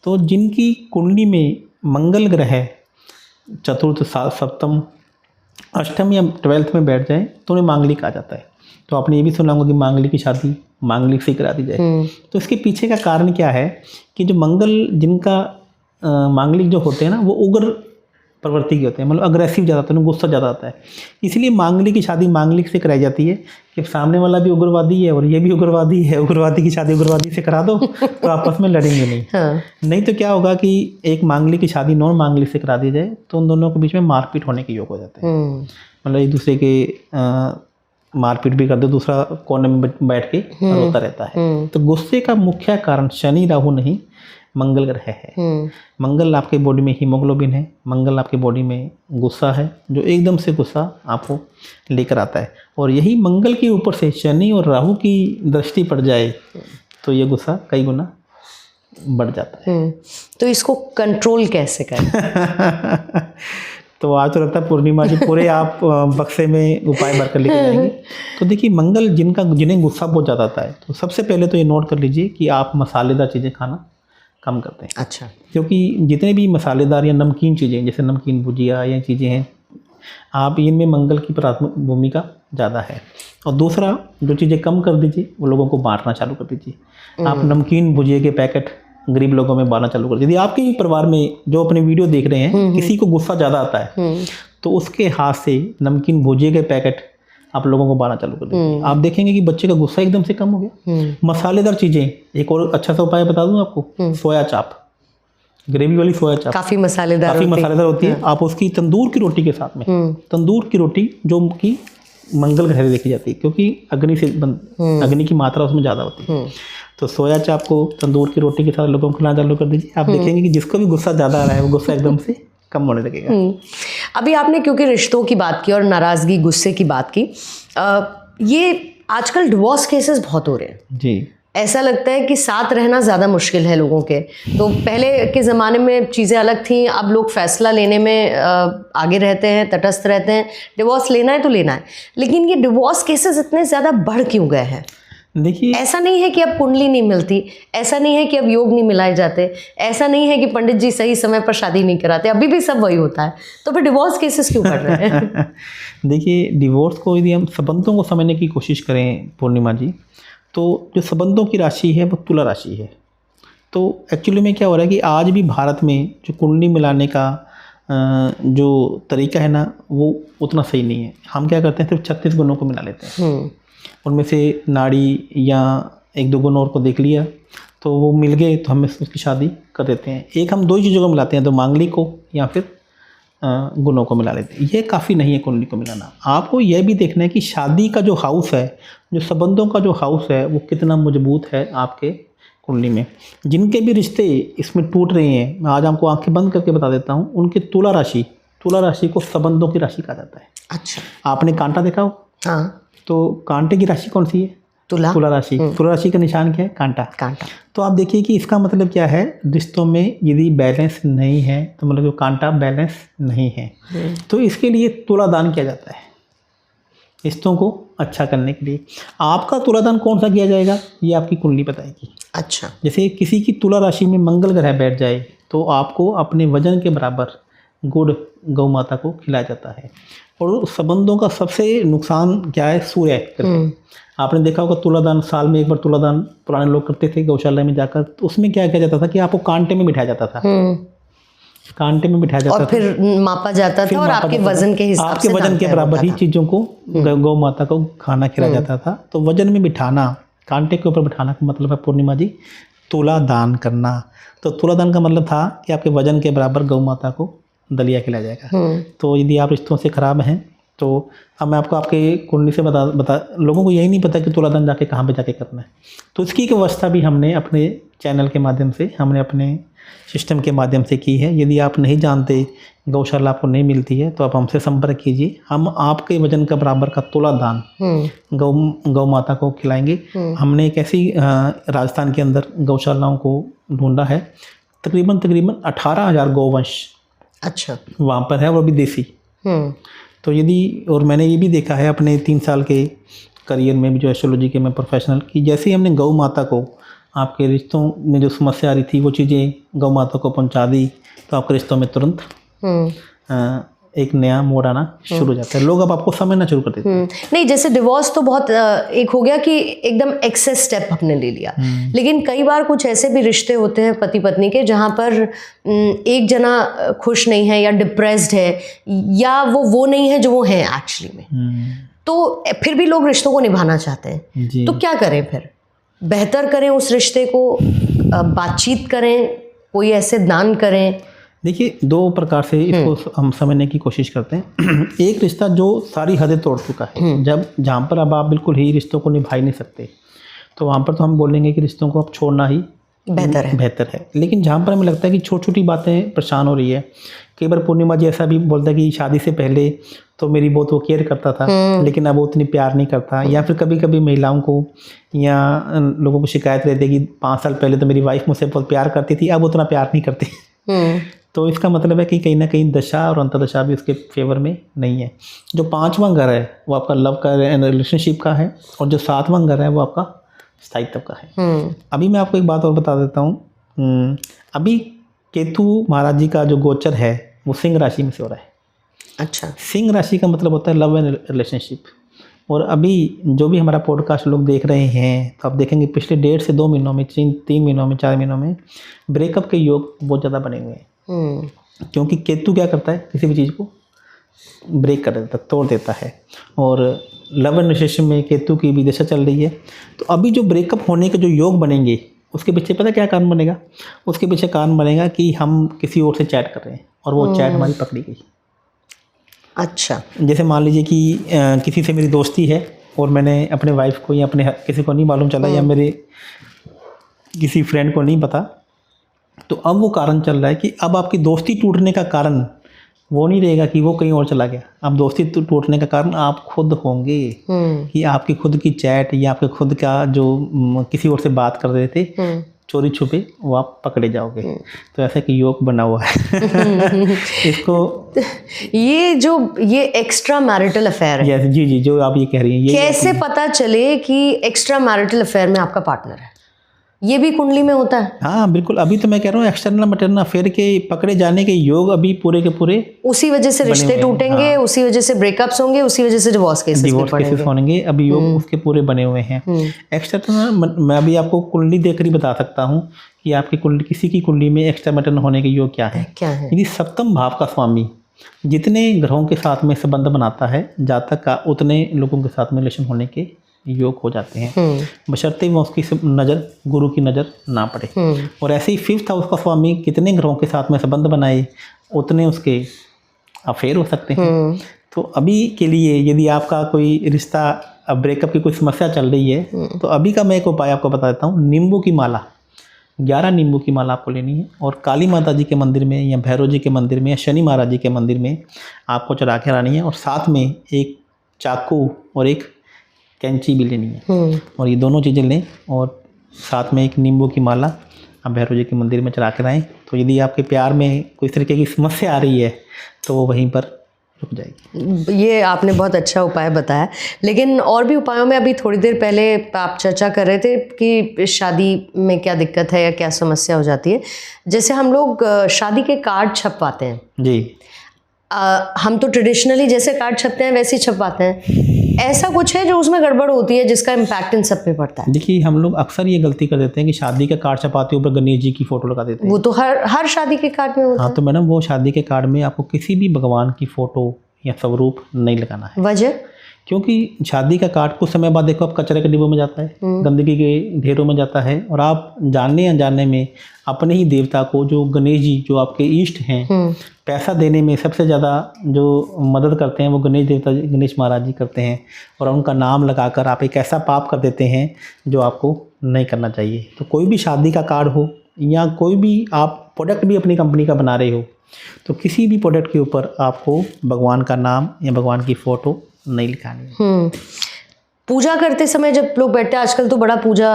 तो जिनकी कुंडली में मंगल ग्रह चतुर्थ, सप्तम, अष्टम या 12th में बैठ जाए तो उन्हें मांगलिक आ जाता है। तो आपने ये भी सुना होगा कि मांगलिक की शादी मांगलिक से करा दी जाए। तो इसके पीछे का कारण क्या है कि जो मंगल, जिनका मांगलिक जो होते हैं ना, वो उग्र प्रवृत्ति के होते हैं, मतलब अग्रेसिव ज़्यादा होते हैं, गुस्सा ज़्यादा आता है। इसलिए मांगलिक की शादी मांगलिक से कराई जाती है कि सामने वाला भी उग्रवादी है और ये भी उग्रवादी है, उग्रवादी की शादी उग्रवादी से करा दो तो आपस में लड़ेंगे नहीं। हाँ। नहीं तो क्या होगा कि एक मांगलिक की शादी नॉन मांगलिक से करा दी जाए तो उन दोनों के बीच में मारपीट होने के योग हो जाते हैं। मतलब एक दूसरे के मारपीट भी कर दो, दूसरा कोने में बैठ के रोता रहता है। तो गुस्से का मुख्य कारण शनि राहु नहीं, मंगल ग्रह है। मंगल आपके बॉडी में हीमोग्लोबिन है, मंगल आपके बॉडी में गुस्सा है, जो एकदम से गुस्सा आपको लेकर आता है। और यही मंगल के ऊपर से शनि और राहु की दृष्टि पड़ जाए तो ये गुस्सा कई गुना बढ़ जाता है। तो इसको कंट्रोल कैसे करें? तो आज तो लगता है पूर्णिमा जी पूरे आप बक्से में उपाय भर कर लेके जाएंगे। तो देखिए, मंगल जिन्हें गुस्सा बहुत ज़्यादा आता है, तो सबसे पहले तो ये नोट कर लीजिए कि आप मसालेदार चीज़ें खाना कम करते हैं। अच्छा। क्योंकि जितने भी मसालेदार या नमकीन चीज़ें, जैसे नमकीन भुजिया या चीज़ें हैं, आप इनमें मंगल की प्राथमिक भूमिका ज़्यादा है। और दूसरा, जो चीज़ें कम कर दीजिए वो लोगों को बांटना चालू कर दीजिए। आप नमकीन भुजिया के पैकेट गरीब लोगों में बांटना चालू कर दीजिए। यदि आपके ही परिवार में जो अपने वीडियो देख रहे हैं किसी को गुस्सा ज़्यादा आता है तो उसके हाथ से नमकीन भुजिया के पैकेट आप लोगों को बांटना चालू कर दीजिए। आप देखेंगे कि बच्चे का गुस्सा एकदम से कम हो गया। मसालेदार चीज़ें, एक और अच्छा सा उपाय बता दूं आपको, सोया चाप, ग्रेवी वाली सोया चाप काफ़ी मसालेदार होती है। आप उसकी तंदूर की रोटी के साथ में, तंदूर की रोटी जो कि मंगल ग्रह देखी जाती है क्योंकि अग्नि की मात्रा उसमें ज़्यादा होती है। तो सोया चाप को तंदूर की रोटी के साथ लोगों को खिलाना चालू कर दीजिए। आप देखेंगे कि जिसको भी गुस्सा ज़्यादा आ रहा है वो गुस्सा एकदम से कम होने लगेगा। अभी आपने क्योंकि रिश्तों की बात की और नाराज़गी, गुस्से की बात की, ये आजकल डिवोर्स केसेस बहुत हो रहे हैं जी। ऐसा लगता है कि साथ रहना ज़्यादा मुश्किल है लोगों के। तो पहले के ज़माने में चीज़ें अलग थीं, अब लोग फैसला लेने में आगे रहते हैं, तटस्थ रहते हैं। डिवोर्स लेना है तो लेना है, लेकिन ये डिवोर्स केसेस इतने ज़्यादा बढ़ क्यों गए हैं? देखिए, ऐसा नहीं है कि अब कुंडली नहीं मिलती, ऐसा नहीं है कि अब योग नहीं मिलाए जाते, ऐसा नहीं है कि पंडित जी सही समय पर शादी नहीं कराते, अभी भी सब वही होता है। तो फिर डिवोर्स केसेस क्यों बढ़ रहे हैं? देखिए, डिवोर्स को यदि हम संबंधों को समझने की कोशिश करें पूर्णिमा जी, तो जो संबंधों की राशि है वो तुला राशि है। तो एक्चुअली में क्या हो रहा है कि आज भी भारत में जो कुंडली मिलाने का जो तरीका है ना, वो उतना सही नहीं है। हम क्या करते हैं, सिर्फ 36 गुणों को मिला लेते हैं। उनमें से नाड़ी या 1-2 गुण और को देख लिया तो वो मिल गए तो हम उसकी शादी कर देते हैं। एक हम 2 ही चीज़ों को मिलाते हैं, तो मांगलिक को या फिर गुणों को मिला लेते हैं। ये काफ़ी नहीं है कुंडली को मिलाना। आपको यह भी देखना है कि शादी का जो हाउस है, जो संबंधों का जो हाउस है, वो कितना मजबूत है आपके कुंडली में। जिनके भी रिश्ते इसमें टूट रहे हैं, मैं आज आपको आंखें बंद करके बता देता हूँ, उनकी तुला राशि को संबंधों की राशि कहा जाता है। अच्छा, आपने कांटा देखा हो? हाँ। तो कांटे की राशि कौन सी है? तुला राशि। तुला राशि का निशान क्या है? कांटा। तो आप देखिए कि इसका मतलब क्या है, रिश्तों में यदि बैलेंस नहीं है तो मतलब जो कांटा बैलेंस नहीं है, तो इसके लिए तुला दान किया जाता है रिश्तों को अच्छा करने के लिए। आपका तुला दान कौन सा किया जाएगा, ये आपकी कुंडली बताएगी। अच्छा, जैसे किसी की तुला राशि में मंगल ग्रह बैठ जाए तो आपको अपने वजन के बराबर गुड़ गौ माता को खिलाया जाता है। और संबंधों का सबसे नुकसान क्या है? सूर्य। आपने देखा होगा तुलादान, साल में एक बार तुलादान पुराने लोग करते थे गौशाला में जाकर। तो उसमें क्या किया जाता था कि आपको कांटे में बिठाया जाता था। कांटे में बिठाया जाता था और फिर मापा जाता था और आपके वजन के हिसाब से, आपके वजन के बराबर ही चीज़ों को गौ माता को खाना खिलाया जाता था। तो वजन में बिठाना, कांटे के ऊपर बिठाना का मतलब है पूर्णिमा जी तुला दान करना। तो तुला दान का मतलब था कि आपके वजन के बराबर गौ माता को दलिया खिलाया जाएगा। तो यदि आप रिश्तों से खराब हैं तो अब मैं आपको आपके कुंडली से बता लोगों को यही नहीं पता कि तुलादान जाके कहाँ पे जाके करना है। तो इसकी एक व्यवस्था भी हमने अपने चैनल के माध्यम से, हमने अपने सिस्टम के माध्यम से की है। यदि आप नहीं जानते, गौशाला आपको नहीं मिलती है, तो आप हमसे संपर्क कीजिए। हम आपके वजन का बराबर का तुलादान गौ माता को खिलाएंगे। हमने एक ऐसी राजस्थान के अंदर गौशालाओं को ढूंढा है, तकरीबन 18,000 गौवंश अच्छा वहाँ पर है, वो भी देसी। तो यदि, और मैंने ये भी देखा है अपने 3 साल के करियर में भी, जो एस्ट्रोलॉजी के मैं प्रोफेशनल, कि जैसे ही हमने गौ माता को आपके रिश्तों में जो समस्या आ रही थी वो चीज़ें गौ माता को पहुंचा दी, तो आपके रिश्तों में तुरंत एक नया मोड़ आना शुरू हो जाता है। लोग अब आपको समझना शुरू कर देते हैं। नहीं, जैसे डिवोर्स तो बहुत एक हो गया कि एकदम एक्सेस स्टेप आपने ले लिया, लेकिन कई बार कुछ ऐसे भी रिश्ते होते हैं पति पत्नी के जहाँ पर एक जना खुश नहीं है या डिप्रेस्ड है या वो नहीं है जो वो है एक्चुअली में, तो फिर भी लोग रिश्तों को निभाना चाहते हैं। तो क्या करें फिर? बेहतर करें उस रिश्ते को, बातचीत करें, कोई ऐसे दान करें? देखिए, 2 प्रकार से इसको हम समझने की कोशिश करते हैं। एक रिश्ता जो सारी हदें तोड़ चुका है, जहाँ पर अब आप बिल्कुल ही रिश्तों को निभा ही नहीं सकते, तो वहाँ पर तो हम बोलेंगे कि रिश्तों को अब छोड़ना ही बेहतर है। लेकिन जहाँ पर हमें लगता है कि छोटी छोटी बातें परेशान हो रही है, कई बार पूर्णिमा जी ऐसा भी बोलता है कि शादी से पहले तो मेरी बहुत वो केयर करता था, लेकिन अब वो उतनी प्यार नहीं करता। या फिर कभी कभी महिलाओं को या लोगों को शिकायत रहती है कि 5 साल पहले तो मेरी वाइफ मुझसे बहुत प्यार करती थी, अब उतना प्यार नहीं करती। तो इसका मतलब है कि कहीं ना कहीं दशा और अंतर्दशा भी उसके फेवर में नहीं है। जो 5वां घर है वो आपका लव का रिलेशनशिप का है, और जो 7वां घर है वो आपका स्थायित्व का है। अभी मैं आपको एक बात और बता देता हूँ। अभी केतु महाराज जी का जो गोचर है वो सिंह राशि में से हो रहा है। अच्छा, सिंह राशि का मतलब होता है लव एंड रिलेशनशिप। और अभी जो भी हमारा पॉडकास्ट लोग देख रहे हैं, तो आप देखेंगे पिछले 1.5 से 2 महीनों में, 3 महीनों में, 4 महीनों में ब्रेकअप के योग बहुत ज़्यादा बने हुए हैं। क्योंकि केतु क्या करता है, किसी भी चीज़ को ब्रेक कर देता है, तोड़ देता है। और लव एंड रिलेशनशिप में केतु की भी दशा चल रही है। तो अभी जो ब्रेकअप होने के जो योग बनेंगे, उसके पीछे पता क्या कारण बनेगा? उसके पीछे कारण बनेगा कि हम किसी और से चैट कर रहे हैं और वो चैट हमारी पकड़ी गई। अच्छा, जैसे मान लीजिए कि किसी से मेरी दोस्ती है और मैंने अपने वाइफ को या अपने किसी को नहीं मालूम चला, या मेरे किसी फ्रेंड को नहीं पता, तो अब वो कारण चल रहा है कि अब आपकी दोस्ती टूटने का कारण वो नहीं रहेगा कि वो कहीं और चला गया। अब दोस्ती टूटने का कारण आप खुद होंगे कि आपकी खुद की चैट या आपके खुद का जो किसी और से बात कर रहे थे चोरी छुपे, वो आप पकड़े जाओगे। तो ऐसा कि योग बना हुआ है इसको, ये एक्स्ट्रा मैरिटल अफेयर है। जी, जो आप ये कह रही हैं, ये कैसे पता चले कि एक्स्ट्रा मैरिटल अफेयर में आपका पार्टनर है? ये भी कुंडली में होता है? हाँ बिल्कुल। अभी तो मैं कह रहा हूँ एक्सटर्नल मैटरनल अफेयर के पकड़े जाने के योग अभी पूरे के पूरे, उसी वजह से रिश्ते टूटेंगे। हाँ। उसी वजह से ब्रेकअप्स होंगे, उसी वजह से डिवोर्स केसेस होंगे। अभी योग उसके पूरे बने हुए हैं। एक्सटर्नल मैं अभी आपको कुंडली देखकर ही बता सकता हूँ कि आपकी कुंडली, किसी की कुंडली में एक्स्ट्रा मैटर होने के योग क्या है। क्या है? यदि सप्तम भाव का स्वामी जितने ग्रहों के साथ में संबंध बनाता है, जातक का उतने लोगों के साथ में रिलेशन होने के योग हो जाते हैं, बशर्ते वो उसकी नज़र, गुरु की नज़र ना पड़े। और ऐसे ही फिफ्थ हाउस का स्वामी कितने ग्रहों के साथ में संबंध बनाए, उतने उसके अफेयर हो सकते हैं। तो अभी के लिए यदि आपका कोई रिश्ता, ब्रेकअप की कोई समस्या चल रही है, तो अभी का मैं एक उपाय आपको बता देता हूँ। नींबू की माला, 11 नींबू की माला आपको लेनी है और काली माता जी के मंदिर में या भैरव जी के मंदिर में या शनि महाराज जी के मंदिर में आपको चढ़ा के लानी है। और साथ में एक चाकू और एक कैंची भी लेनी है। और ये दोनों चीज़ें लें और साथ में एक नींबू की माला आप भैरव जी के मंदिर में चढ़ा कर आएँ। तो यदि आपके प्यार में कोई तरीके की समस्या आ रही है तो वो वहीं पर रुक जाएगी। ये आपने बहुत अच्छा उपाय बताया, लेकिन और भी उपायों में अभी थोड़ी देर पहले आप चर्चा कर रहे थे कि शादी में क्या दिक्कत है या क्या समस्या हो जाती है। जैसे हम लोग शादी के कार्ड छपवाते हैं जी, हम तो ट्रेडिशनली जैसे कार्ड छपते हैं वैसे ही छपवाते हैं, ऐसा कुछ है जो उसमें गड़बड़ होती है जिसका इम्पैक्ट इन सब पे पड़ता है? देखिए हम लोग अक्सर ये गलती कर देते हैं कि शादी का कार्ड छपाते ऊपर गणेश जी की फोटो लगा देते हैं। वो तो हर शादी के कार्ड में होता हाँ, तो मैडम वो शादी के कार्ड में आपको किसी भी भगवान की फोटो या स्वरूप नहीं लगाना है। वजह? क्योंकि शादी का कार्ड कुछ समय बाद देखो आप कचरे के डिब्बों में जाता है, गंदगी के ढेरों में जाता है, और आप जानने अनजाने में अपने ही देवता को, जो गणेश जी जो आपके इष्ट हैं, पैसा देने में सबसे ज़्यादा जो मदद करते हैं वो गणेश देवता, गणेश महाराज जी करते हैं। और उनका नाम लगाकर आप एक ऐसा पाप कर देते हैं जो आपको नहीं करना चाहिए। तो कोई भी शादी का कार्ड हो या कोई भी आप प्रोडक्ट भी अपनी कंपनी का बना रहे हो, तो किसी भी प्रोडक्ट के ऊपर आपको भगवान का नाम या भगवान की फ़ोटो नहीं लिखानी है। पूजा करते समय जब लोग बैठते हैं, आजकल तो बड़ा पूजा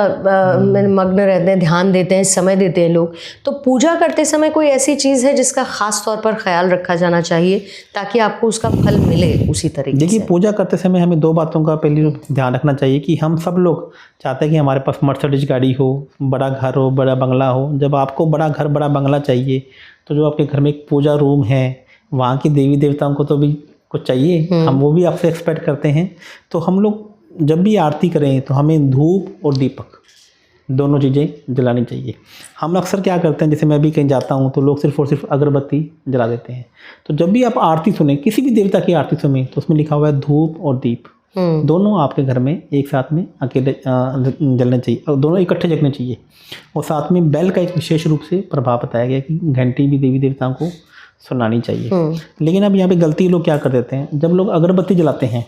में मग्न रहते हैं, ध्यान देते हैं, समय देते हैं लोग, तो पूजा करते समय कोई ऐसी चीज़ है जिसका खास तौर पर ख्याल रखा जाना चाहिए ताकि आपको उसका फल मिले उसी तरीके से? देखिए, पूजा करते समय हमें 2 बातों का पहले ध्यान रखना चाहिए कि हम सब लोग चाहते हैं कि हमारे पास मर्सिडीज गाड़ी हो, बड़ा घर हो, बड़ा बंगला हो। जब आपको बड़ा घर, बड़ा बंगला चाहिए, तो जो आपके घर में एक पूजा रूम है, वहाँ की देवी देवताओं को तो भी कुछ चाहिए, हम वो भी आपसे एक्सपेक्ट करते हैं। तो हम लोग जब भी आरती करें तो हमें धूप और दीपक दोनों चीज़ें जलानी चाहिए। हम अक्सर क्या करते हैं, जैसे मैं भी कहीं जाता हूँ तो लोग सिर्फ और सिर्फ अगरबत्ती जला देते हैं। तो जब भी आप आरती सुने, किसी भी देवता की आरती सुने, तो उसमें लिखा हुआ है धूप और दीप, दोनों आपके घर में एक साथ में अकेले जलने चाहिए और दोनों इकट्ठे जगने चाहिए। और साथ में बेल का एक विशेष रूप से प्रभाव बताया गया कि घंटी भी देवी देवताओं को सुनानी चाहिए। लेकिन अब यहाँ पे गलती लोग क्या कर देते हैं, जब लोग अगरबत्ती जलाते हैं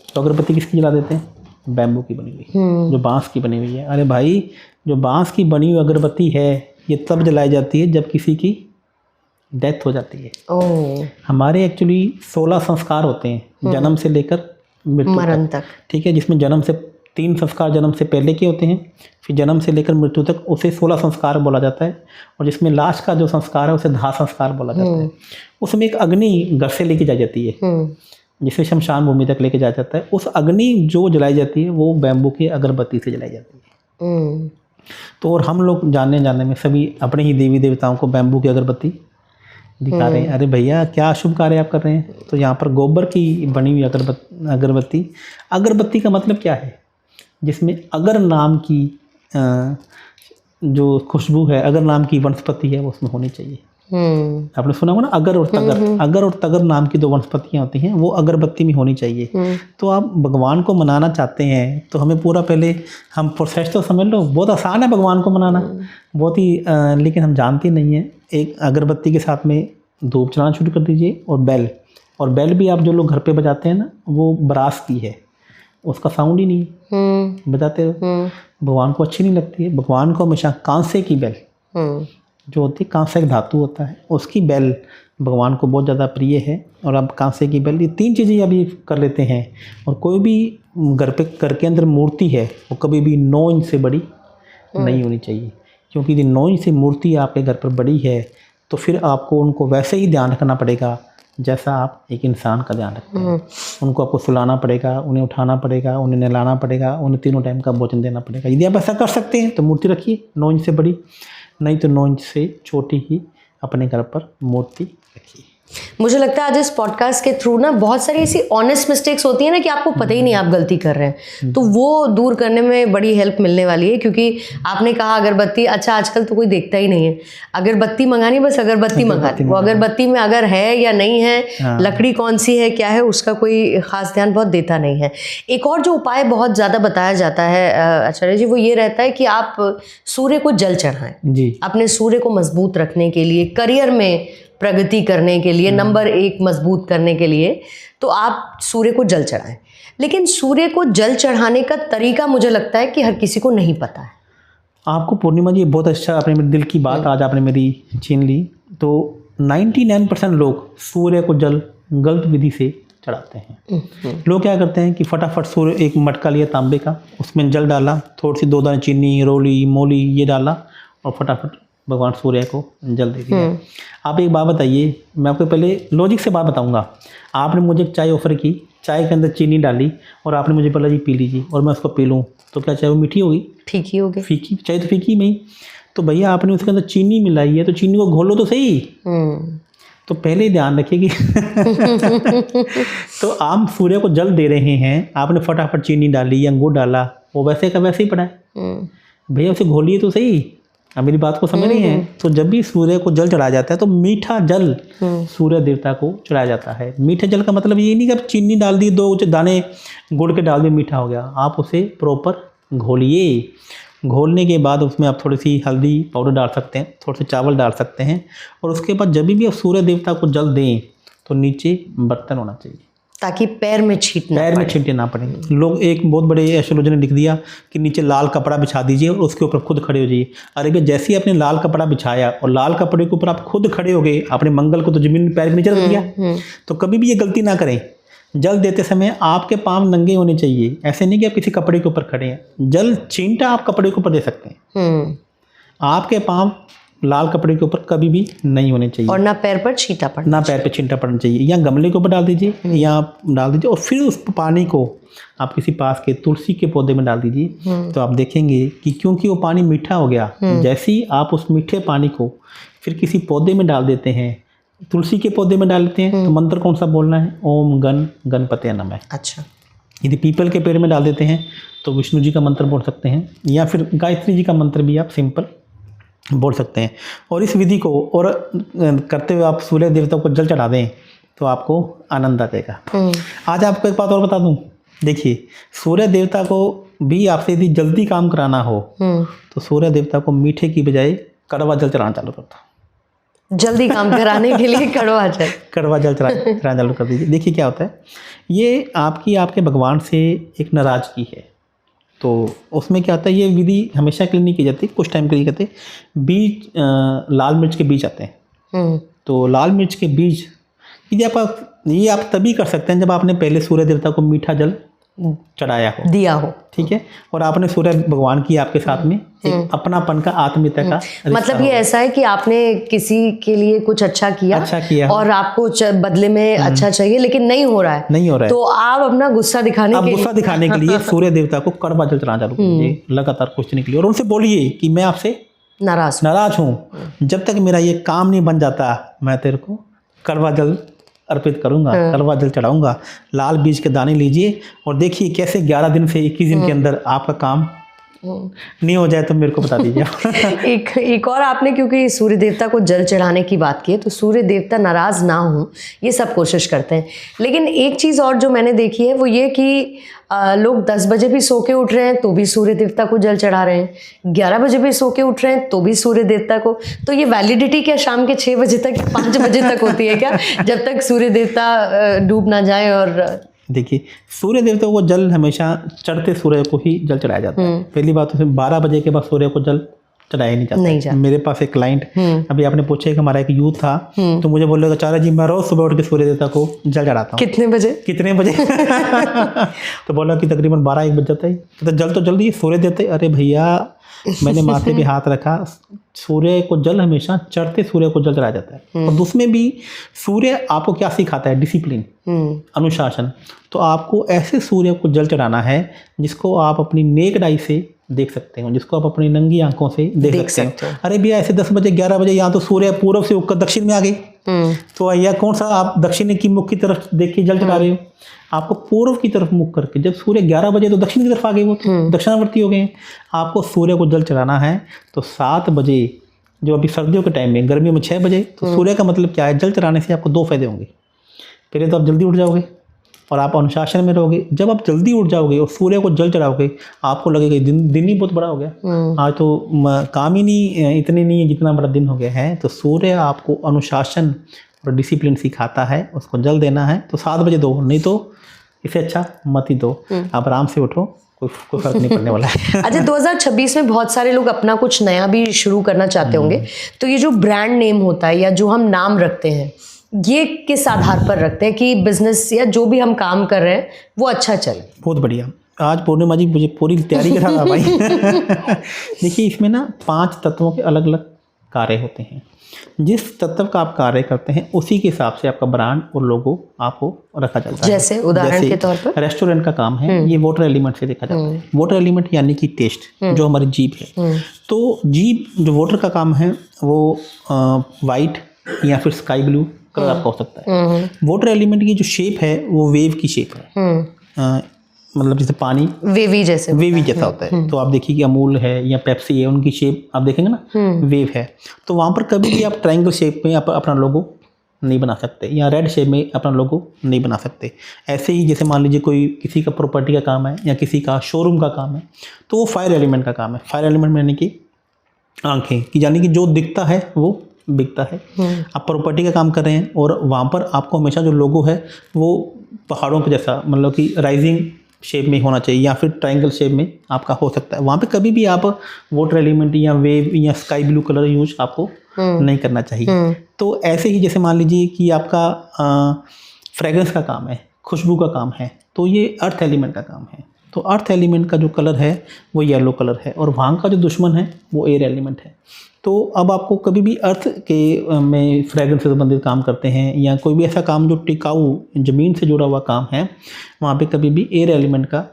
तो अगरबत्ती किसकी जला देते हैं? बैम्बू की बनी हुई, जो बांस की बनी हुई है। अरे भाई, जो बांस की बनी हुई अगरबत्ती है ये तब जलाई जाती है जब किसी की डेथ हो जाती है। हमारे एक्चुअली 16 संस्कार होते हैं जन्म से लेकर मरण तक, ठीक है, जिसमें जन्म से 3 संस्कार जन्म से पहले के होते हैं, फिर जन्म से लेकर मृत्यु तक उसे 16 संस्कार बोला जाता है। और जिसमें लास्ट का जो संस्कार है उसे दाह संस्कार बोला जाता है। उसमें एक अग्नि घर से लेके जाई जाती है, जिसे शमशान भूमि तक लेके जाया जाता है। उस अग्नि जो जलाई जाती है वो बैम्बू की अगरबत्ती से जलाई जाती है। तो और हम लोग जानने में सभी अपने ही देवी देवताओं को बैम्बू की अगरबत्ती दिखा रहे हैं। अरे भैया, क्या अशुभ कार्य आप कर रहे हैं? तो यहाँ पर गोबर की बनी हुई अगरबत्ती, अगरबत्ती का मतलब क्या है? जिसमें अगर नाम की जो खुशबू है, अगर नाम की वनस्पति है वो उसमें होनी चाहिए। आपने सुना होगा ना, अगर और तगर, अगर और तगर नाम की 2 वनस्पतियाँ होती हैं, वो अगरबत्ती में होनी चाहिए। तो आप भगवान को मनाना चाहते हैं तो हमें पूरा पहले हम प्रोसेस तो समझ लो, बहुत आसान है भगवान को मनाना, बहुत ही लेकिन हम जानते नहीं हैं। एक अगरबत्ती के साथ में धूप चलाना शुरू कर दीजिए। और बेल भी आप जो लोग घर पे बजाते हैं ना, वो ब्रास की है, उसका साउंड ही नहीं बजाते हो, भगवान को अच्छी नहीं लगती है। भगवान को हमेशा कांसे की बेल जो होती है, कांसे का धातु होता है, उसकी बेल भगवान को बहुत ज़्यादा प्रिय है। और अब कांसे की बेल, ये 3 चीज़ें अभी कर लेते हैं। और कोई भी घर के अंदर मूर्ति है वो कभी भी 9 इंच से बड़ी नहीं होनी चाहिए, क्योंकि यदि 9 इंच से मूर्ति आपके घर पर बड़ी है तो फिर आपको उनको वैसे ही ध्यान रखना पड़ेगा जैसा आप एक इंसान का ध्यान रखते हैं। उनको आपको सुलाना पड़ेगा, उन्हें उठाना पड़ेगा, उन्हें नहलाना पड़ेगा, उन्हें 3 टाइम का भोजन देना पड़ेगा। यदि आप ऐसा कर सकते हैं तो मूर्ति रखिए 9 इंच से बड़ी, नहीं तो 9 इंच से छोटी ही अपने घर पर मूर्ति रखिए। मुझे लगता है आज इस पॉडकास्ट के थ्रू ना बहुत सारी ऐसी ऑनेस्ट मिस्टेक्स होती है ना कि आपको पता ही नहीं आप गलती कर रहे हैं, तो वो दूर करने में बड़ी हेल्प मिलने वाली है। क्योंकि आपने कहा अगरबत्ती, अच्छा आजकल तो कोई देखता ही नहीं है, अगरबत्ती मंगानी, बस अगरबत्ती मंगानी, वो अगरबत्ती में अगर है या नहीं है, लकड़ी कौन सी है, क्या है, उसका कोई खास ध्यान बहुत देता नहीं है। एक और जो उपाय बहुत ज़्यादा बताया जाता है आचार्य जी, वो ये रहता है कि आप सूर्य को जल चढ़ाएं जी। अपने सूर्य को मजबूत रखने के लिए, करियर में प्रगति करने के लिए, नंबर 1 मजबूत करने के लिए, तो आप सूर्य को जल चढ़ाएं। लेकिन सूर्य को जल चढ़ाने का तरीका मुझे लगता है कि हर किसी को नहीं पता है। आपको पूर्णिमा जी बहुत अच्छा, आपने मेरे दिल की बात आज आपने मेरी छीन ली। तो 99% लोग सूर्य को जल गलत विधि से चढ़ाते हैं। लोग क्या करते हैं कि फटाफट सूर्य, एक मटका लिया तांबे का, उसमें जल डाला, थोड़ी सी 2 दाने चीनी, रोली, मोली ये डाला और फटाफट भगवान सूर्य को जल दे दिया। आप एक बात बताइए, मैं आपको पहले लॉजिक से बात बताऊंगा। आपने मुझे चाय ऑफर की, चाय के अंदर चीनी डाली और आपने मुझे बोला जी पी लीजिए, और मैं उसको पी लूँ, तो क्या चाय वो मीठी होगी? फीकी होगी। फीकी चाय तो फीकी में ही। तो भैया आपने उसके अंदर चीनी मिलाई है, तो चीनी को घोलो तो सही। तो पहले ही ध्यान रखिए कि तो आप सूर्य को जल दे रहे हैं, आपने फटाफट चीनी डाली या गुड़ डाला, वो वैसे का वैसे ही पड़ा है। भैया उसे घोलिए तो सही। अब मेरी बात को समझ रही हैं? तो जब भी सूर्य को जल चढ़ाया जाता है तो मीठा जल सूर्य देवता को चढ़ाया जाता है। मीठे जल का मतलब ये नहीं कि आप चीनी डाल दी, 2 दाने गुड़ के डाल दिए, मीठा हो गया। आप उसे प्रॉपर घोलिए। घोलने के बाद उसमें आप थोड़ी सी हल्दी पाउडर डाल सकते हैं, थोड़े से चावल डाल सकते हैं, और उसके बाद जब भी आप सूर्य देवता को जल दें तो नीचे बर्तन होना चाहिए, ताकि पैर में छींटे ना पड़े। लोग, एक बहुत बड़े एस्ट्रोलॉजर ने लिख दिया कि नीचे लाल कपड़ा बिछा दीजिए और उसके ऊपर खुद खड़े हो जाइए। अरे भैया, जैसे ही आपने लाल कपड़ा बिछाया और लाल कपड़े के ऊपर आप खुद खड़े हो गए, आपने मंगल को तो जमीन में पैर के नीचे रख दिया। तो कभी भी ये गलती ना करें। जल देते समय आपके पाँव नंगे होने चाहिए। ऐसे नहीं कि आप किसी कपड़े के ऊपर खड़े हैं। जल छींटा आप कपड़े के ऊपर दे सकते हैं, आपके पाँव लाल कपड़े के ऊपर कभी भी नहीं होने चाहिए, और ना पैर पर छींटा पड़ना, ना पैर पे छींटा पड़ना चाहिए। या गमले के ऊपर डाल दीजिए, या आप डाल दीजिए, और फिर उस पानी को आप किसी पास के तुलसी के पौधे में डाल दीजिए। तो आप देखेंगे कि क्योंकि वो पानी मीठा हो गया, जैसे ही आप उस मीठे पानी को फिर किसी पौधे में डाल देते हैं, तुलसी के पौधे में डालते हैं, तो मंत्र कौन सा बोलना है? ओम गण गणपते नमः। अच्छा। यदि पीपल के पेड़ में डाल देते हैं तो विष्णु जी का मंत्र बोल सकते हैं, या फिर गायत्री जी का मंत्र भी आप सिंपल बोल सकते हैं। और इस विधि को और करते हुए आप सूर्य देवता को जल चढ़ा दें तो आपको आनंद आ जाएगा। आज आपको एक बात और बता दूं, देखिए, सूर्य देवता को भी आपसे यदि जल्दी काम कराना हो तो सूर्य देवता को मीठे की बजाय कड़वा जल चढ़ाना चालू कर दो। जल्दी काम कराने के लिए कड़वा जल चढ़ाना चालू कर दीजिए। देखिए क्या होता है, ये आपके भगवान से एक नाराज़गी है। तो उसमें क्या होता है, ये विधि हमेशा के लिए नहीं की जाती, कुछ टाइम के लिए करते। बीज, लाल मिर्च के बीज आते हैं। तो लाल मिर्च के बीज ये आप तभी कर सकते हैं जब आपने पहले सूर्य देवता को मीठा जल चढ़ाया हो, दिया हो, ठीक है, और आपने सूर्य भगवान की आपके साथ में एक अपनापन का, आत्मीयता का मतलब ये ऐसा है कि आपने किसी के लिए कुछ अच्छा किया और आपको बदले में अच्छा चाहिए, लेकिन नहीं हो रहा है, तो आप अपना गुस्सा दिखाने के लिए सूर्य देवता को कड़वा जल चढ़ाना चालू कीजिए, लगातार कुछ नहीं के लिए, और उनसे बोलिए कि मैं आपसे नाराज हूँ, जब तक मेरा ये काम नहीं बन जाता मैं तेरे को कड़वा जल अर्पित करूंगा, कड़वा जल चढ़ाऊंगा। लाल बीज के दाने लीजिए और देखिए कैसे 11 दिन से 21 दिन के अंदर आपका काम नहीं हो जाए तो मेरे को बता दीजिए। एक और आपने, क्योंकि सूर्य देवता को जल चढ़ाने की बात की है, तो सूर्य देवता नाराज ना हो ये सब कोशिश करते हैं। लेकिन एक चीज़ और जो मैंने देखी है वो ये कि लोग 10 बजे भी सो के उठ रहे हैं तो भी सूर्य देवता को जल चढ़ा रहे हैं, 11 बजे भी सो के उठ रहे हैं तो भी सूर्य देवता को। तो ये वैलिडिटी क्या शाम के 6 बजे तक, 5 बजे तक होती है क्या, जब तक सूर्य देवता डूब ना जाए? और देखिए, सूर्य देवता को जल हमेशा चढ़ते सूर्य को ही जल चढ़ाया जाता है। पहली बात, उसमें 12 बजे के बाद सूर्य को जल चढ़ाया नहीं जाता। मेरे पास एक क्लाइंट, अभी आपने पूछा कि हमारा एक यूथ था, तो मुझे बोल रहा चाचा जी मैं रोज सुबह उठ के सूर्य देवता को जल चढ़ाता हूँ। कितने बजे तो बोला कि तकरीबन 12-1 बज जाता है। तो जल तो जल्दी सूर्य देते। अरे भैया, मैंने माथे पे हाथ रखा, सूर्य को जल हमेशा चढ़ते सूर्य को जल चढ़ाया जाता है। और उसमें भी सूर्य आपको क्या सिखाता है? डिसिप्लिन, अनुशासन। तो आपको ऐसे सूर्य को जल चढ़ाना है जिसको आप अपनी नेक्ड आई से देख सकते हो, जिसको आप अपनी नंगी आंखों से देख सकते हो। अरे भैया, ऐसे 10 बजे 11 बजे यहाँ तो सूर्य पूर्व से उगकर दक्षिण में आ गई, तो या कौन सा आप दक्षिण की मुख की तरफ देख के जल चढ़ा रहे हो, आपको पूर्व की तरफ मुख करके, जब सूर्य 11 बजे तो दक्षिण की तरफ आ गए, वो तो दक्षिणावर्ती हो गए हैं। आपको सूर्य को जल चढ़ाना है तो 7 बजे, जो अभी सर्दियों के टाइम में, गर्मियों में 6 बजे। तो सूर्य का मतलब क्या है, जल चढ़ाने से आपको 2 फायदे होंगे। पहले तो आप जल्दी उठ जाओगे और आप अनुशासन में रहोगे। जब आप जल्दी उठ जाओगे और सूर्य को जल चढ़ाओगे, आपको लगेगा दिन ही बहुत बड़ा हो गया, आज तो काम ही नहीं इतने नहीं है जितना बड़ा दिन हो गया है। तो सूर्य आपको अनुशासन और डिसिप्लिन सिखाता है, उसको जल देना है तो 7 बजे दो, नहीं तो इससे अच्छा मत ही दो, आप आराम से उठो, कोई फर्क नहीं पड़ने वाला है। अच्छा, 2026 में बहुत सारे लोग अपना कुछ नया भी शुरू करना चाहते होंगे, तो ये जो ब्रांड नेम होता है या जो हम नाम रखते हैं, ये किस आधार पर रखते हैं कि बिजनेस या जो भी हम काम कर रहे हैं वो अच्छा चले? बहुत बढ़िया, आज पूर्णिमा जी मुझे पूरी तैयारी करा था भाई। देखिए, इसमें ना 5 तत्वों के अलग अलग कार्य होते हैं। जिस तत्व का आप कार्य करते हैं उसी के हिसाब से आपका ब्रांड और लोगो आपको रखा जाता है। जैसे उदाहरण के तौर पर रेस्टोरेंट का काम है, ये वाटर एलिमेंट से देखा जाता है। वाटर एलिमेंट यानी कि टेस्ट, जो हमारी जीभ है। तो जीभ जो वाटर का काम है वो वाइट या फिर स्काई ब्लू कलर आपका हो सकता है। वाटर एलिमेंट की जो शेप है वो वेव की शेप है, मतलब जैसे पानी वेवी जैसा होता है। तो आप देखिए कि अमूल है या पेप्सी है, उनकी शेप आप देखेंगे ना वेव है। तो वहाँ पर कभी भी आप ट्रायंगल शेप में अपना लोगो नहीं बना सकते या रेड शेप में अपना लोगो नहीं बना सकते। ऐसे ही जैसे मान लीजिए कोई किसी का प्रॉपर्टी का काम है या किसी का शोरूम का काम है, तो वो फायर एलिमेंट का काम है। फायर एलिमेंट यानी कि आंखें, कि यानी कि जो दिखता है वो बिकता है। आप प्रॉपर्टी का काम कर रहे हैं और वहाँ पर आपको हमेशा जो लोगो है वो पहाड़ों के जैसा, मतलब कि राइजिंग शेप में होना चाहिए या फिर ट्रायंगल शेप में आपका हो सकता है। वहाँ पे कभी भी आप वाटर एलिमेंट या वेव या स्काई ब्लू कलर यूज आपको नहीं करना चाहिए। तो ऐसे ही जैसे मान लीजिए कि आपका फ्रेग्रेंस का काम है, खुशबू का काम है, तो ये अर्थ एलिमेंट का काम है। तो अर्थ एलिमेंट का जो कलर है वो येलो कलर है और वहाँ का जो दुश्मन है वो एयर एलिमेंट है। तो अब आपको कभी भी अर्थ के में फ्रेग्रेंस से संबंधित काम करते हैं या कोई भी ऐसा काम जो टिकाऊ ज़मीन से जुड़ा हुआ काम है, वहाँ पे कभी भी एयर एलिमेंट का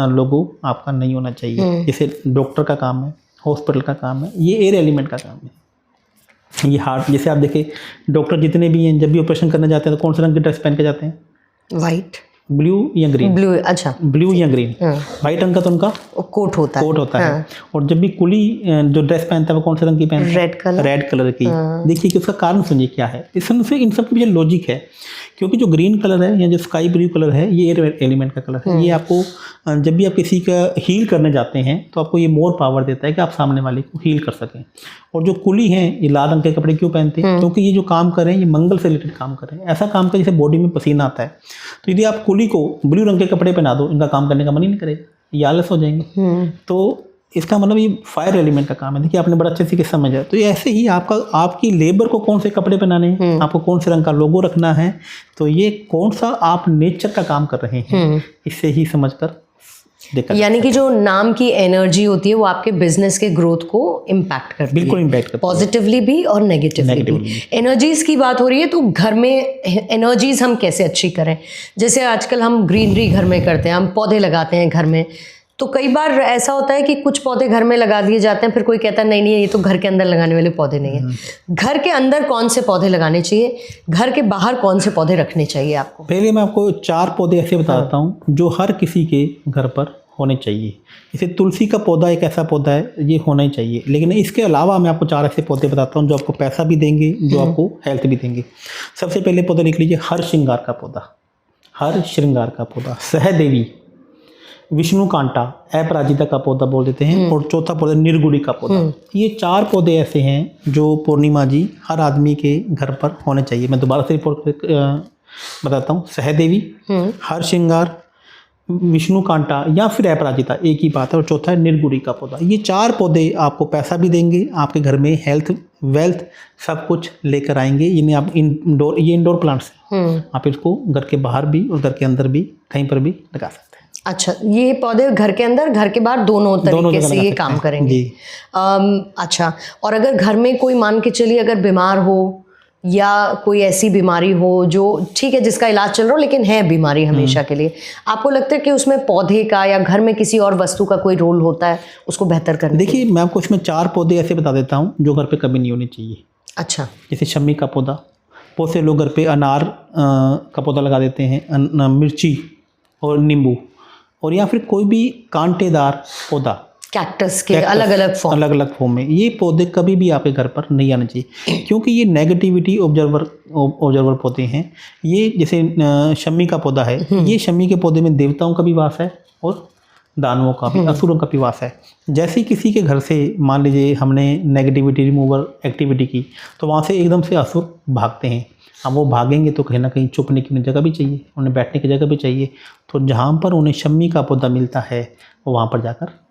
लोगो आपका नहीं होना चाहिए। जैसे डॉक्टर का काम है, हॉस्पिटल का काम है, ये एयर एलिमेंट का काम है। ये हार्ट, जैसे आप देखें डॉक्टर जितने भी हैं, जब भी ऑपरेशन करने जाते हैं तो कौन से रंग की ड्रेस पहन के जाते हैं? वाइट, ब्लू या ग्रीन? ब्लू, अच्छा ब्लू या ग्रीन। वाइट रंग का तो उनका कोट होता है। और जब भी कुली जो ड्रेस पहनता है वो कौन से रंग की पहनता है? रेड कलर की। देखिए कि उसका कारण सुनिए क्या है। इसमें से इन सब के पीछे लॉजिक है, क्योंकि जो ग्रीन कलर है या जो स्काई ब्लू कलर है ये एयर एलिमेंट का कलर है। ये आपको जब भी आप किसी का हील करने जाते हैं तो आपको ये मोर पावर देता है कि आप सामने वाले को हील कर सकें। और जो कुली हैं ये लाल रंग के कपड़े क्यों पहनते हैं? क्योंकि ये जो काम कर रहे हैं ये मंगल से रिलेटेड काम कर रहे हैं। ऐसा काम कर जैसे बॉडी में पसीना आता है, तो यदि आप कुली को ब्लू रंग के कपड़े पहना दो, इनका काम करने का मन ही नहीं करेगा, ये आलस हो जाएंगे। तो इसका मतलब ये फायर एलिमेंट का काम है। देखिए आपने बड़ा अच्छे से समझा। तो ये ऐसे ही आपकी लेबर को कौन से कपड़े पहनाने हैं, आपको कौन से रंग का लोगो रखना है, तो ये कौन सा आप नेचर का काम कर रहे हैं, इससे ही समझकर देखा। यानी कि जो नाम की एनर्जी होती है वो आपके बिजनेस के ग्रोथ को इम्पैक्ट करती है, बिल्कुल इम्पैक्ट करती है, पॉजिटिवली भी और नेगेटिवली भी। एनर्जीज की बात हो रही है तो घर में एनर्जीज हम कैसे अच्छी करें? जैसे आजकल हम ग्रीनरी घर में करते हैं, हम पौधे लगाते हैं घर में, तो कई बार ऐसा होता है कि कुछ पौधे घर में लगा दिए जाते हैं, फिर कोई कहता है नहीं ये तो घर के अंदर लगाने वाले पौधे नहीं है। घर के अंदर कौन से पौधे लगाने चाहिए, घर के बाहर कौन से पौधे रखने चाहिए आपको? पहले मैं आपको 4 पौधे ऐसे बताता हूँ जो हर किसी के घर पर होने चाहिए। जैसे तुलसी का पौधा एक ऐसा पौधा है, ये होना ही चाहिए। लेकिन इसके अलावा मैं आपको 4 ऐसे पौधे बताता हूँ जो आपको पैसा भी देंगे, जो आपको हेल्थ भी देंगे। सबसे पहले पौधा लिख लीजिए, हर श्रृंगार का पौधा। हर श्रृंगार का पौधा, सहदेवी, विष्णु कांटा, अपराजिता का पौधा बोल देते हैं, और चौथा पौधा निर्गुड़ी का पौधा। ये 4 पौधे ऐसे हैं जो पूर्णिमा जी हर आदमी के घर पर होने चाहिए। मैं दोबारा से रिपोर्ट बताता हूँ। सहदेवी, हर श्रृंगार, विष्णु कांटा या फिर अपराजिता, एक ही बात है, और चौथा है निर्गुड़ी का पौधा। ये 4 पौधे आपको पैसा भी देंगे, आपके घर में हेल्थ, वेल्थ सब कुछ लेकर आएंगे। ये आप इंडोर प्लांट्स हैं, आप इसको घर के बाहर भी और घर के अंदर भी कहीं पर भी लगा सकते हैं। अच्छा, ये पौधे घर के अंदर घर के बाहर दोनों तरीके से ये काम करेंगे जी। अच्छा, और अगर घर में कोई मान के चलिए अगर बीमार हो या कोई ऐसी बीमारी हो जो ठीक है जिसका इलाज चल रहा हो लेकिन है बीमारी हमेशा के लिए, आपको लगता है कि उसमें पौधे का या घर में किसी और वस्तु का कोई रोल होता है उसको बेहतर करने? देखिए मैं आपको इसमें 4 पौधे ऐसे बता देता हूँ जो घर पे कभी नहीं होने चाहिए। अच्छा, जैसे शम्मी का पौधा, बहुत से लोग घर पे अनार का पौधा लगा देते हैं, मिर्ची और नींबू, और या फिर कोई भी कांटेदार पौधा, कैक्टस के अलग अलग फॉर्म, अलग अलग फॉर्म में। ये पौधे कभी भी आपके घर पर नहीं आने चाहिए, क्योंकि ये नेगेटिविटी ऑब्जर्वर पौधे हैं। ये जैसे शमी का पौधा है, ये शमी के पौधे में देवताओं का भी वास है और दानवों का भी, असुरों का भी वास है। जैसे किसी के घर से मान लीजिए हमने नेगेटिविटी रिमूवल एक्टिविटी की, तो वहाँ से एकदम से असुर भागते हैं। अब वो भागेंगे तो कहीं ना कहीं छुपने की उन्हें जगह भी चाहिए, उन्हें बैठने की जगह भी चाहिए। तो जहाँ पर उन्हें शमी का पौधा मिलता है वो वहाँ पर जाकर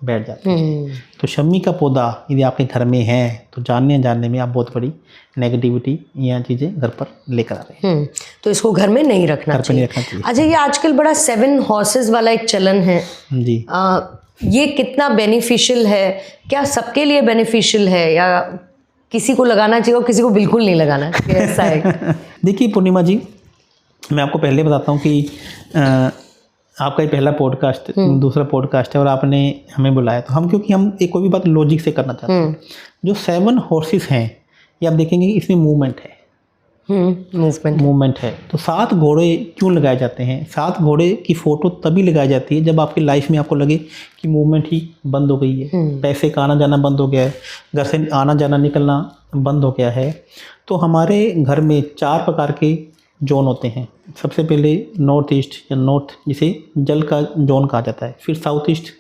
बैठ जाते हैं। तो शमी का पौधा यदि आपके घर में है तो जानने में आप बहुत बड़ी नेगेटिविटी या चीज़ें घर पर लेकर आ रहे हैं। तो इसको घर में नहीं रखना चाहिए। अच्छा, ये आजकल बड़ा 7 हॉर्सेस वाला एक चलन है जी। ये कितना बेनिफिशियल है? क्या सबके लिए बेनिफिशियल है या किसी को लगाना चाहिए और किसी को बिल्कुल नहीं लगाना चाहिए, ऐसा है? देखिए पूर्णिमा जी, मैं आपको पहले बताता हूँ कि आपका ये पहला पॉडकास्ट, दूसरा पॉडकास्ट है और आपने हमें बुलाया, तो हम क्योंकि हम एक कोई भी बात लॉजिक से करना चाहते हैं। जो 7 हॉर्सेस हैं ये आप देखेंगे कि इसमें मूवमेंट है, मूवमेंट है। तो 7 घोड़े क्यों लगाए जाते हैं? 7 घोड़े की फ़ोटो तभी लगाई जाती है जब आपकी लाइफ में आपको लगे कि मूवमेंट ही बंद हो गई है, पैसे का आना जाना बंद हो गया है, घर से आना जाना निकलना बंद हो गया है। तो हमारे घर में 4 प्रकार के जोन होते हैं। सबसे पहले नॉर्थ ईस्ट या नॉर्थ, जिसे जल का जोन कहा जाता है। फिर साउथ ईस्ट,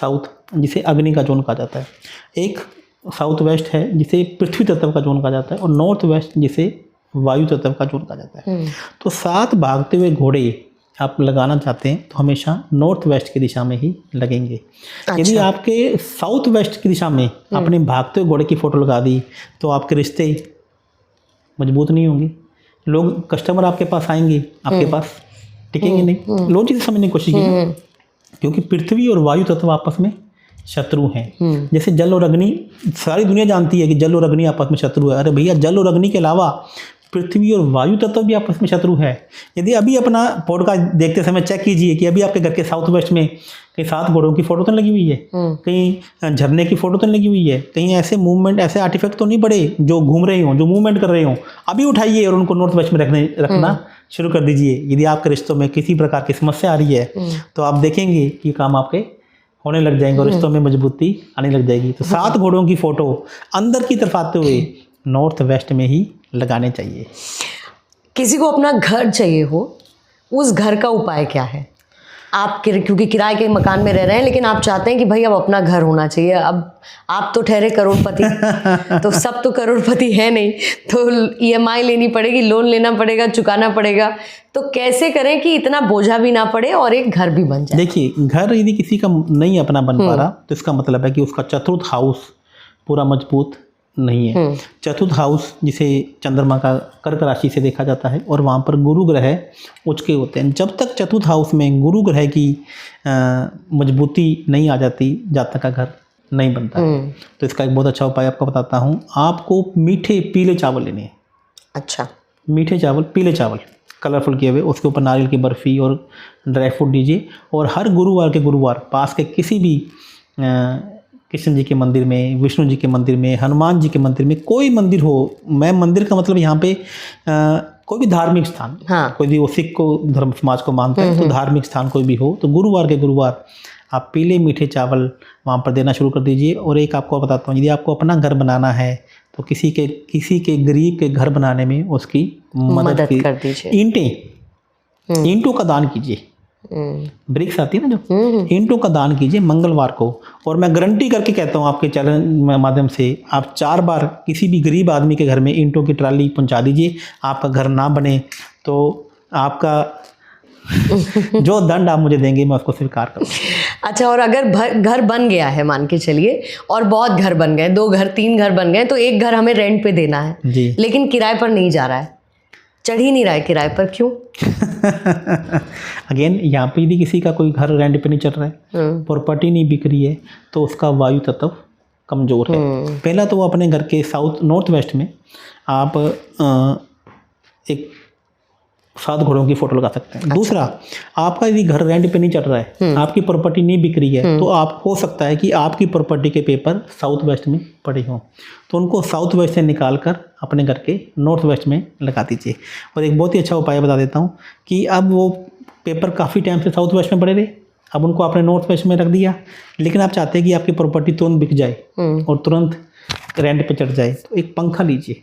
साउथ, जिसे अग्नि का जोन कहा जाता है। एक साउथ वेस्ट है जिसे पृथ्वी तत्व का जोन कहा जाता है, और नॉर्थ वेस्ट जिसे वायु तत्व का जोन कहा जाता है। तो 7 भागते हुए घोड़े आप लगाना चाहते हैं तो हमेशा नॉर्थ वेस्ट की दिशा में ही लगेंगे। यदि आपके साउथ वेस्ट की दिशा में आपने भागते हुए घोड़े की फ़ोटो लगा दी तो आपके रिश्ते मजबूत नहीं होंगे। लोग, कस्टमर आपके पास आएंगे, आपके पास टिकेंगे नहीं। लॉजिक से समझने की कोशिश कीजिए, क्योंकि पृथ्वी और वायु तत्व आपस में शत्रु हैं। जैसे जल और अग्नि, सारी दुनिया जानती है कि जल और अग्नि आपस में शत्रु है। अरे भैया, जल और अग्नि के अलावा पृथ्वी और वायु तत्व भी आपस में शत्रु है। यदि अभी अपना पॉडकास्ट देखते समय चेक कीजिए कि अभी आपके घर के साउथ वेस्ट में कहीं 7 घोड़ों की फोटो तो लगी हुई है, कहीं झरने की फोटो तो लगी हुई है, कहीं ऐसे मूवमेंट, ऐसे आर्टिफैक्ट तो नहीं पड़े जो घूम रहे हों, जो मूवमेंट कर रहे हों। अभी उठाइए और उनको नॉर्थ वेस्ट में रखना शुरू कर दीजिए। यदि आपके रिश्तों में किसी प्रकार की समस्या आ रही है तो आप देखेंगे कि काम आपके होने लग जाएंगे और रिश्तों में मजबूती आने लग जाएगी। तो 7 घोड़ों की फोटो अंदर की तरफ आते हुए नॉर्थ वेस्ट में ही लगाने चाहिए। किसी को अपना घर चाहिए हो, उस घर का उपाय क्या है? आप क्योंकि किराए के मकान में रह रहे हैं, लेकिन आप चाहते हैं कि भाई अब अपना घर होना चाहिए। अब आप तो ठहरे करोड़पति तो सब तो करोड़पति है नहीं, तो EMI लेनी पड़ेगी, लोन लेना पड़ेगा, चुकाना पड़ेगा। तो कैसे करें कि इतना बोझा भी ना पड़े और एक घर भी बन जाए? देखिए, घर यदि किसी का नहीं अपना बन पा रहा तो इसका मतलब है कि उसका चतुर्थ हाउस पूरा मजबूत नहीं है। चतुर्थ हाउस जिसे चंद्रमा का कर्क राशि से देखा जाता है और वहाँ पर गुरु ग्रह उच्च के होते हैं। जब तक चतुर्थ हाउस में गुरु ग्रह की मजबूती नहीं आ जाती, जब तक का घर नहीं बनता है। तो इसका एक बहुत अच्छा उपाय आपको बताता हूँ। आपको मीठे पीले चावल लेने हैं। अच्छा, मीठे चावल, पीले चावल कलरफुल किए हुए, उसके ऊपर नारियल की बर्फ़ी और ड्राई फ्रूट दीजिए। और हर गुरुवार के गुरुवार पास के किसी भी कृष्ण जी के मंदिर में, विष्णु जी के मंदिर में, हनुमान जी के मंदिर में, कोई मंदिर हो, मैं मंदिर का मतलब यहाँ पे कोई भी धार्मिक स्थान, कोई भी वो सिख को धर्म समाज को मानता है तो धार्मिक स्थान कोई भी हो, तो गुरुवार के गुरुवार आप पीले मीठे चावल वहाँ पर देना शुरू कर दीजिए। और एक आपको बताता हूँ, यदि आपको अपना घर बनाना है तो किसी के गरीब के घर बनाने में उसकी मदद कर दीजिए। ईंटों का दान कीजिए। ब्रिक्स आती है ना, जो ईंटों का दान कीजिए मंगलवार को। और मैं गारंटी करके कहता हूँ आपके चैनल माध्यम से, आप 4 बार किसी भी गरीब आदमी के घर में ईंटों की ट्राली पहुँचा दीजिए। आपका घर ना बने तो आपका जो दंड आप मुझे देंगे मैं उसको स्वीकार करूँगा। अच्छा, और अगर घर बन गया है, मान के चलिए, और बहुत घर बन गए, 2 घर 3 घर बन गए, तो एक घर हमें रेंट पे देना है जी, लेकिन किराए पर नहीं जा रहा है, चढ़ ही नहीं रहा है किराए पर, क्यों? अगेन, यहाँ पे यदि किसी का कोई घर रेंट पे नहीं चल रहा है, प्रॉपर्टी नहीं बिक रही है, तो उसका वायु तत्व कमज़ोर है। पहला तो वो अपने घर के नॉर्थ वेस्ट में आप एक 7 घोड़ों की फोटो लगा सकते हैं। दूसरा, आपका यदि घर रेंट पे नहीं चल रहा है, आपकी प्रॉपर्टी नहीं बिक रही है, तो आप हो सकता है कि आपकी प्रॉपर्टी के पेपर साउथ वेस्ट में पड़े हों, तो उनको साउथ वेस्ट से निकाल कर अपने घर के नॉर्थ वेस्ट में लगा दीजिए। और एक बहुत ही अच्छा उपाय बता देता हूँ कि अब वो पेपर काफ़ी टाइम से साउथ वेस्ट में पड़े रहे, अब उनको आपने नॉर्थ वेस्ट में रख दिया, लेकिन आप चाहते हैं कि आपकी प्रॉपर्टी तुरंत बिक जाए और तुरंत रेंट पे चढ़ जाए, तो एक पंखा लीजिए,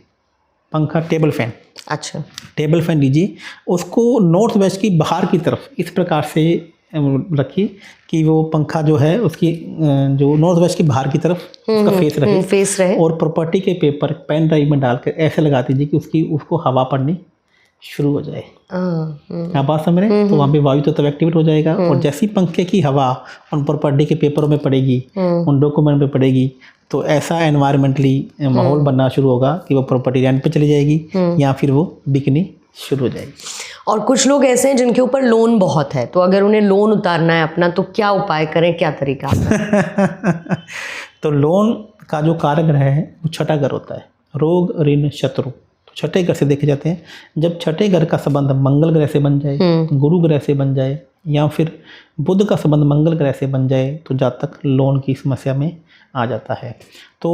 पंखा टेबल फैन, अच्छा, टेबल फैन लीजिए, उसको नॉर्थ वेस्ट की बाहर की तरफ इस प्रकार से रखिए कि वो पंखा जो है उसकी जो नॉर्थ वेस्ट की बाहर की तरफ उसका फेस रहे, और प्रॉपर्टी के पेपर पेन ड्राइव में डालकर ऐसे लगा दीजिए कि उसको हवा पड़नी शुरू हो जाए। आप बात समझ रहे हैं? तो वहाँ पे वायु तत्व एक्टिवेट हो जाएगा, और जैसी पंखे की हवा उन प्रॉपर्टी के पेपरों में पड़ेगी, उन डॉक्यूमेंट पे पड़ेगी, तो ऐसा एनवायरमेंटली माहौल बनना शुरू होगा कि वो प्रॉपर्टी रेंट पे चली जाएगी या फिर वो बिकनी शुरू हो जाएगी। और कुछ लोग ऐसे हैं जिनके ऊपर लोन बहुत है, तो अगर उन्हें लोन उतारना है अपना, तो क्या उपाय करें, क्या तरीका? तो लोन का जो कारक ग्रह है वो छठा घर होता है, रोग ऋण शत्रु, तो छठे घर से देखे जाते हैं। जब छठे घर का संबंध मंगल ग्रह से बन जाए, गुरु ग्रह से बन जाए, या फिर बुध का संबंध मंगल ग्रह से बन जाए, तो जातक लोन की समस्या में आ जाता है। तो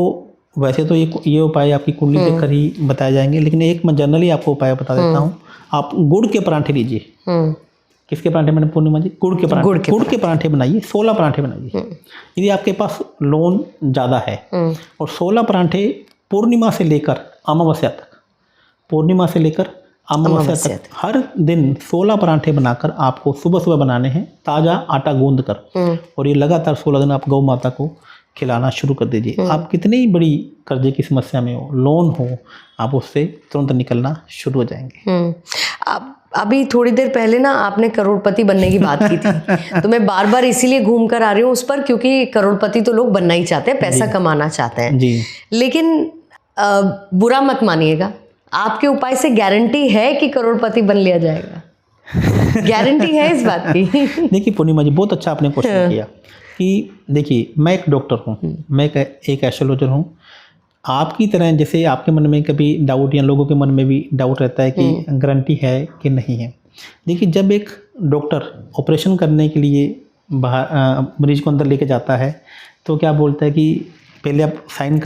वैसे तो ये उपाय आपकी कुंडली देखकर ही बताए जाएंगे, लेकिन एक मैं जनरली आपको उपाय बता देता हूँ। आप गुड़ के परांठे लीजिए। किसके परांठे मैंने पूर्णिमा जी? गुड़ के परांठे। गुड़ के परांठे बनाइए, 16 परांठे बनाइए। यदि आपके पास लोन ज़्यादा है, और 16 परांठे पूर्णिमा से लेकर अमावस्या तक, पूर्णिमा से लेकर अमावस्या तक हर दिन 16 परांठे बनाकर आपको सुबह सुबह बनाने हैं, ताज़ा आटा गूंद कर, और ये लगातार 16 दिन आप गौ माता को खिलाना शुरू कर दीजिए। आप कितनी ही बड़ी कर्जे की समस्या में हो, लोन हो, आप उससे तुरंत निकलना शुरू हो जाएंगे। अभी थोड़ी देर पहले ना आपने करोड़पति बनने की बात की थी, तो मैं बार बार इसीलिए घूम कर आ रही हूँ उस पर, क्योंकि करोड़पति तो लोग बनना ही चाहते हैं, पैसा कमाना चाहते हैं जी। लेकिन बुरा मत मानिएगा, आपके उपाय से गारंटी है कि करोड़पति बन लिया जाएगा? गारंटी है इस बात की? देखिए पूर्णिमा जी, बहुत अच्छा आपने क्वेश्चन किया कि देखिए, मैं एक डॉक्टर हूँ, मैं एक एस्ट्रोलॉजर हूँ। आपकी तरह जैसे आपके मन में कभी डाउट, या लोगों के मन में भी डाउट रहता है कि गारंटी है कि नहीं है। देखिए, जब एक डॉक्टर ऑपरेशन करने के लिए बाहर मरीज को अंदर लेके जाता है, तो क्या बोलता है कि पहले आप साइन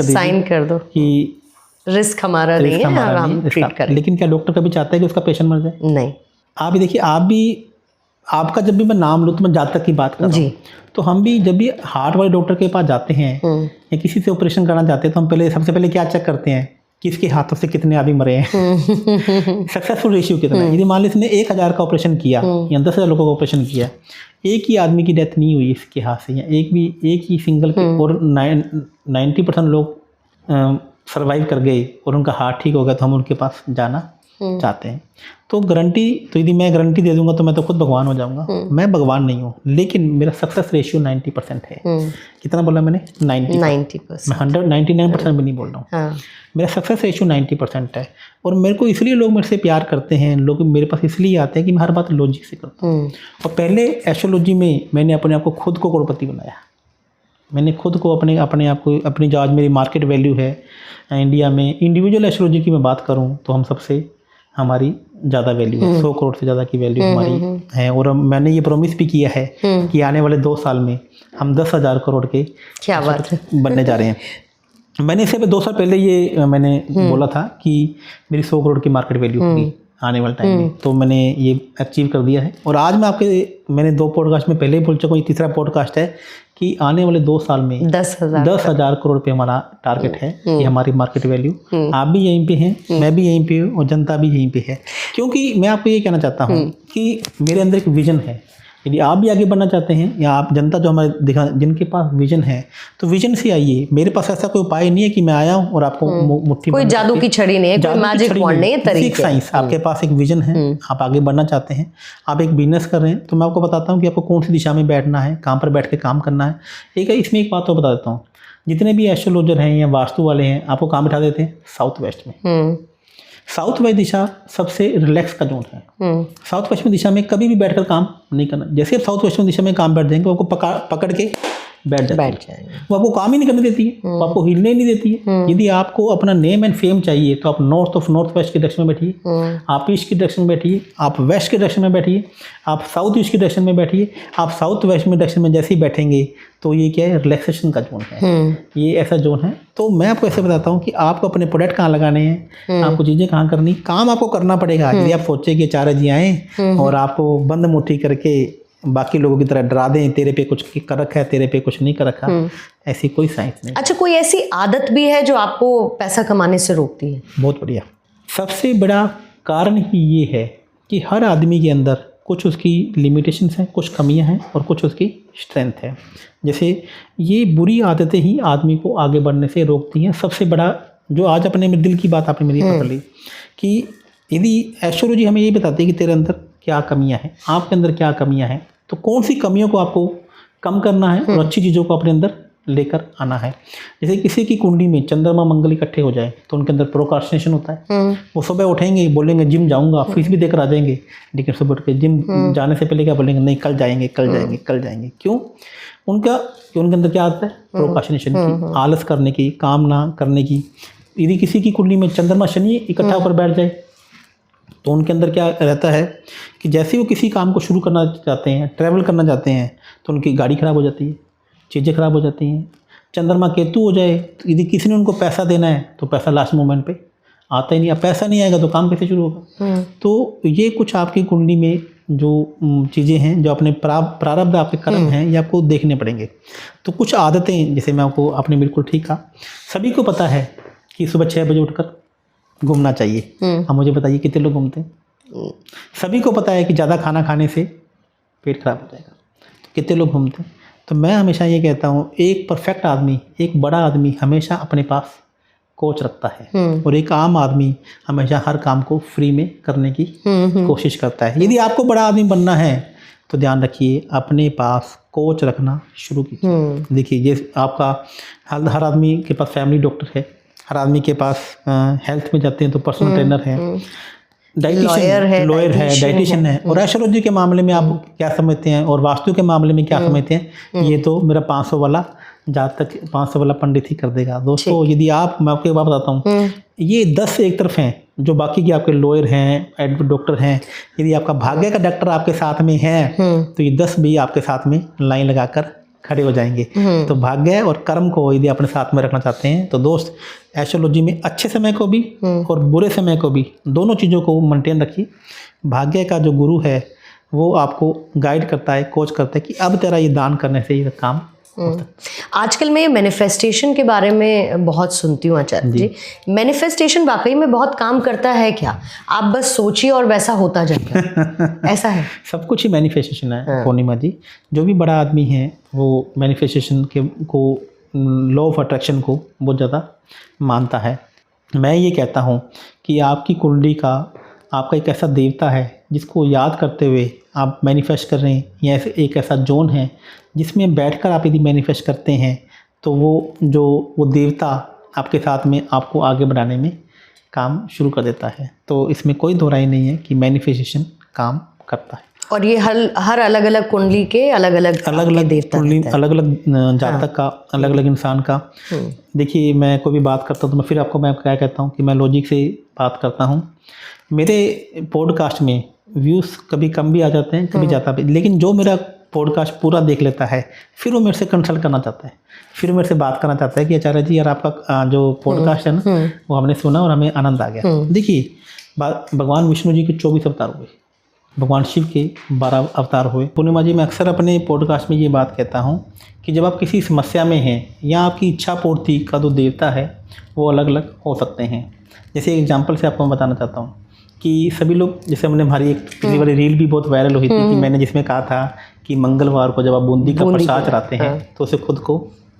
कर दो कि रिस्क हमारा नहीं है, हम ट्रीट करें। लेकिन क्या डॉक्टर कभी चाहता है कि उसका पेशेंट मर जाए? नहीं। आप भी देखिए, आप भी, आपका जब भी मैं नाम लूँ तो मैं जातक की बात कर रहा हूँ, तो हम भी जब भी हार्ट वाले डॉक्टर के पास जाते हैं या किसी से ऑपरेशन करना चाहते हैं, तो हम सबसे पहले क्या चेक करते हैं? किसके हाथों से कितने आदमी मरे हैं, सक्सेसफुल रेशियो कितना है। यदि मान लो इसने 1000 का ऑपरेशन किया या 10,000 लोगों का ऑपरेशन किया, एक ही आदमी की डेथ नहीं हुई इसके हाथ से, या एक ही सिंगल और 90% लोग सर्वाइव कर गए और उनका हार्ट ठीक हो गया, तो हम उनके पास जाना चाहते हैं। तो गारंटी, तो यदि मैं गारंटी दे दूंगा तो मैं तो खुद भगवान हो जाऊंगा। मैं भगवान नहीं हूँ, लेकिन मेरा सक्सेस रेशियो 90% है। कितना बोला मैंने? 90%। मैं 199% भी नहीं बोल रहा हूँ। हाँ। मेरा सक्सेस रेशियो 90% है, और मेरे को इसलिए लोग मेरे से प्यार करते हैं, लोग मेरे पास इसलिए आते हैं कि मैं हर बात लॉजिक से करता हूँ। और पहले एस्ट्रोलॉजी में मैंने अपने आप को खुद को करोड़पति बनाया। मैंने खुद को अपने आप को, अपनी जो आज मेरी मार्केट वैल्यू है इंडिया में, इंडिविजुअल एस्ट्रोलॉजी की मैं बात करूँ तो हम सबसे, हमारी ज़्यादा वैल्यू है, 100 करोड़ से ज़्यादा की वैल्यू हमारी है। और मैंने ये प्रॉमिस भी किया है कि आने वाले 2 साल में हम 10,000 करोड़ के क्या बात है बनने जा रहे हैं। मैंने इससे 2 साल पहले ये मैंने बोला था कि मेरी 100 करोड़ की मार्केट वैल्यू होगी आने वाले टाइम में, तो मैंने ये अचीव कर दिया है। और आज मैंने 2 पॉडकास्ट में पहले ही बोल चुका हूँ, ये तीसरा पॉडकास्ट है कि आने वाले 2 साल में 10,000 करोड़ पे हमारा टारगेट है। ये हमारी मार्केट वैल्यू। आप भी यहीं पे हैं, मैं भी यहीं पे हूँ, और जनता भी यहीं पे है। क्योंकि मैं आपको ये कहना चाहता हूँ कि मेरे अंदर एक विजन है। यदि आप भी आगे बढ़ना चाहते हैं, या आप जनता जो हमारे जिनके पास विजन है, तो विजन से आइए। मेरे पास ऐसा कोई उपाय नहीं है कि मैं आया हूँ और आपको मुट्ठी, कोई जादू की छड़ी नहीं है, कोई मैजिक वॉन्ड नहीं है, तरीके साइंस। आपके पास एक विजन है, आप आगे बढ़ना चाहते हैं, आप एक बिजनेस कर रहे हैं, तो मैं आपको बताता हूँ कि आपको कौन सी दिशा में बैठना है, कहाँ पर बैठ के काम करना है। इसमें एक बात तो बता देता हूँ, जितने भी एस्ट्रोलॉजर हैं या वास्तु वाले हैं, आपको काम बिठा देते हैं साउथ वेस्ट में। साउथ वेस्ट दिशा सबसे रिलैक्स का जोन है। साउथ वेस्ट में दिशा में कभी भी बैठकर काम नहीं करना। जैसे आप साउथ वेस्ट में दिशा में काम बैठ जाएंगे, आपको पकड़ के बैठ जाती है। जाएंगे। वो आपको काम ही नहीं करने देती है, वो आपको हिलने ही नहीं देती है। यदि आपको अपना नेम एंड फेम चाहिए तो आप नॉर्थ ऑफ नॉर्थ वेस्ट की डायरेक्शन में बैठिए, आप ईस्ट की डायरेक्शन में बैठिए, आप वेस्ट की डायरेक्शन में बैठिए, आप साउथ ईस्ट की डायरेक्शन में बैठिए। आप साउथ वेस्ट में डायरेक्शन में जैसे ही बैठेंगे तो ये क्या है, रिलैक्सेशन का जोन है, ये ऐसा जोन है। तो मैं आपको ऐसे बताता हूँ कि आपको अपने प्रोडक्ट कहाँ लगाने हैं, आपको चीज़ें कहाँ करनी, काम आपको करना पड़ेगा। यदि आप सोचे कि चार जी आए और आपको बंद मुट्ठी करके बाकी लोगों की तरह डरा दें, तेरे पे कुछ कर रखा है, तेरे पे कुछ नहीं कर रखा, ऐसी कोई साइंस नहीं। अच्छा, कोई ऐसी आदत भी है जो आपको पैसा कमाने से रोकती है? बहुत बढ़िया। सबसे बड़ा कारण ही ये है कि हर आदमी के अंदर कुछ उसकी लिमिटेशंस हैं, कुछ कमियां हैं और कुछ उसकी स्ट्रेंथ है। जैसे ये बुरी आदतें ही आदमी को आगे बढ़ने से रोकती हैं। सबसे बड़ा जो आज अपने में दिल की बात आपने मेरी पकड़ ली कि यदि एस्ट्रोलॉजी हमें ये बताती है कि तेरे अंदर क्या कमियां हैं, आपके अंदर क्या कमियां हैं, तो कौन सी कमियों को आपको कम करना है और अच्छी चीज़ों को अपने अंदर लेकर आना है। जैसे किसी की कुंडली में चंद्रमा मंगल इकट्ठे हो जाए तो उनके अंदर प्रोक्रास्टिनेशन होता है। वो सुबह उठेंगे, बोलेंगे जिम जाऊंगा, फीस भी देकर आ जाएंगे, लेकिन सुबह उठ के जिम जाने से पहले क्या बोलेंगे, नहीं कल जाएंगे, कल जाएंगे, कल जाएंगे। क्यों? उनके अंदर क्या आता है, प्रोक्रास्टिनेशन की, आलस करने की, काम ना करने की। यदि किसी की कुंडली में चंद्रमा शनि इकट्ठा होकर बैठ जाए तो उनके अंदर क्या रहता है कि जैसे ही वो किसी काम को शुरू करना चाहते हैं, ट्रैवल करना चाहते हैं, तो उनकी गाड़ी खराब हो जाती है, चीज़ें खराब हो जाती हैं। चंद्रमा केतु हो जाए तो यदि किसी ने उनको पैसा देना है तो पैसा लास्ट मोमेंट पे आता ही नहीं। अब पैसा नहीं आएगा तो काम कैसे शुरू होगा? तो ये कुछ आपकी कुंडली में जो चीज़ें हैं, जो अपने प्रारब्ध आपके कर्म हैं, ये आपको देखने पड़ेंगे। तो कुछ आदतें, जैसे मैं आपको आपने बिल्कुल ठीक कहा, सभी को पता है कि सुबह 6 बजे उठकर घूमना चाहिए। अब मुझे बताइए कितने लोग घूमते हैं? सभी को पता है कि ज़्यादा खाना खाने से पेट खराब हो जाएगा, तो कितने लोग घूमते हैं? तो मैं हमेशा ये कहता हूँ, एक परफेक्ट आदमी, एक बड़ा आदमी हमेशा अपने पास कोच रखता है और एक आम आदमी हमेशा हर काम को फ्री में करने की कोशिश करता है। यदि आपको बड़ा आदमी बनना है तो ध्यान रखिए, अपने पास कोच रखना शुरू कीजिए। देखिए, ये आपका हर आदमी के पास फैमिली डॉक्टर है, हर आदमी के पास हेल्थ में जाते हैं तो पर्सनल ट्रेनर है, लॉयर है, डाइटिशियन है। और एस्ट्रोलॉजी के मामले में आप क्या समझते हैं और वास्तु के मामले में क्या समझते हैं, ये तो मेरा 500 वाला जातक 500 वाला पंडित ही कर देगा। दोस्तों, यदि आप, मैं आपको एक बात बताता हूँ, ये 10 एक तरफ हैं, जो बाकी के आपके लॉयर हैं, डॉक्टर हैं। यदि आपका भाग्य का डॉक्टर आपके साथ में है तो ये 10 भी आपके साथ में लाइन लगाकर खड़े हो जाएंगे। तो भाग्य और कर्म को यदि अपने साथ में रखना चाहते हैं तो दोस्त, एस्ट्रोलॉजी में अच्छे समय को भी और बुरे समय को भी, दोनों चीज़ों को मेंटेन रखिए। भाग्य का जो गुरु है वो आपको गाइड करता है, कोच करता है कि अब तेरा ये दान करने से ये काम होता है। आजकल मैं मैनिफेस्टेशन के बारे में बहुत सुनती हूँ आचार्य जी। मैनिफेस्टेशन वाकई में बहुत काम करता है क्या? आप बस सोचिए और वैसा होता जाएगा, ऐसा है? सब कुछ ही मैनिफेस्टेशन है पूर्णिमा जी। जो भी बड़ा आदमी है वो मैनिफेस्टेशन को, लॉ ऑफ अट्रैक्शन को बहुत ज़्यादा मानता है। मैं ये कहता हूँ कि आपकी कुंडली का, आपका एक ऐसा देवता है जिसको याद करते हुए आप मैनिफेस्ट कर रहे हैं, या ऐसे एक ऐसा जोन है जिसमें बैठकर आप यदि मैनिफेस्ट करते हैं तो वो देवता आपके साथ में आपको आगे बढ़ाने में काम शुरू कर देता है। तो इसमें कोई दो राय नहीं है कि मैनिफेस्टेशन काम करता है। और ये हर अलग अलग कुंडली के अलग अलग देवता, अलग अलग जातक का, अलग अलग इंसान का। देखिए, मैं कोई भी बात करता हूँ तो फिर आपको मैं क्या कहता हूँ कि मैं लॉजिक से बात करता हूँ। मेरे पॉडकास्ट में व्यूज़ कभी कम भी आ जाते हैं, कभी ज़्यादा भी, लेकिन जो मेरा पॉडकास्ट पूरा देख लेता है फिर वो मेरे से कंसल्ट करना चाहता है, फिर वो मेरे से बात करना चाहता है कि आचार्य जी यार आपका जो पॉडकास्ट है ना वो हमने सुना और हमें आनंद आ गया। देखिए, भगवान विष्णु जी के 24 अवतार हुए, भगवान शिव के 12 अवतार हुए। पूर्णिमा जी, मैं अक्सर अपने पॉडकास्ट में ये बात कहता हूँ कि जब आप किसी समस्या में हैं या आपकी इच्छा पूर्ति का जो देवता है वो अलग अलग हो सकते हैं। जैसे एग्जांपल से आपको मैं बताना चाहता हूँ कि सभी लोग, जैसे हमने हमारी एक पिछली वाली रील भी बहुत वायरल हुई थी कि मैंने जिसमें कहा था कि मंगलवार को जब आप बूंदी का प्रसाद चढ़ाते हैं तो उसे खुद को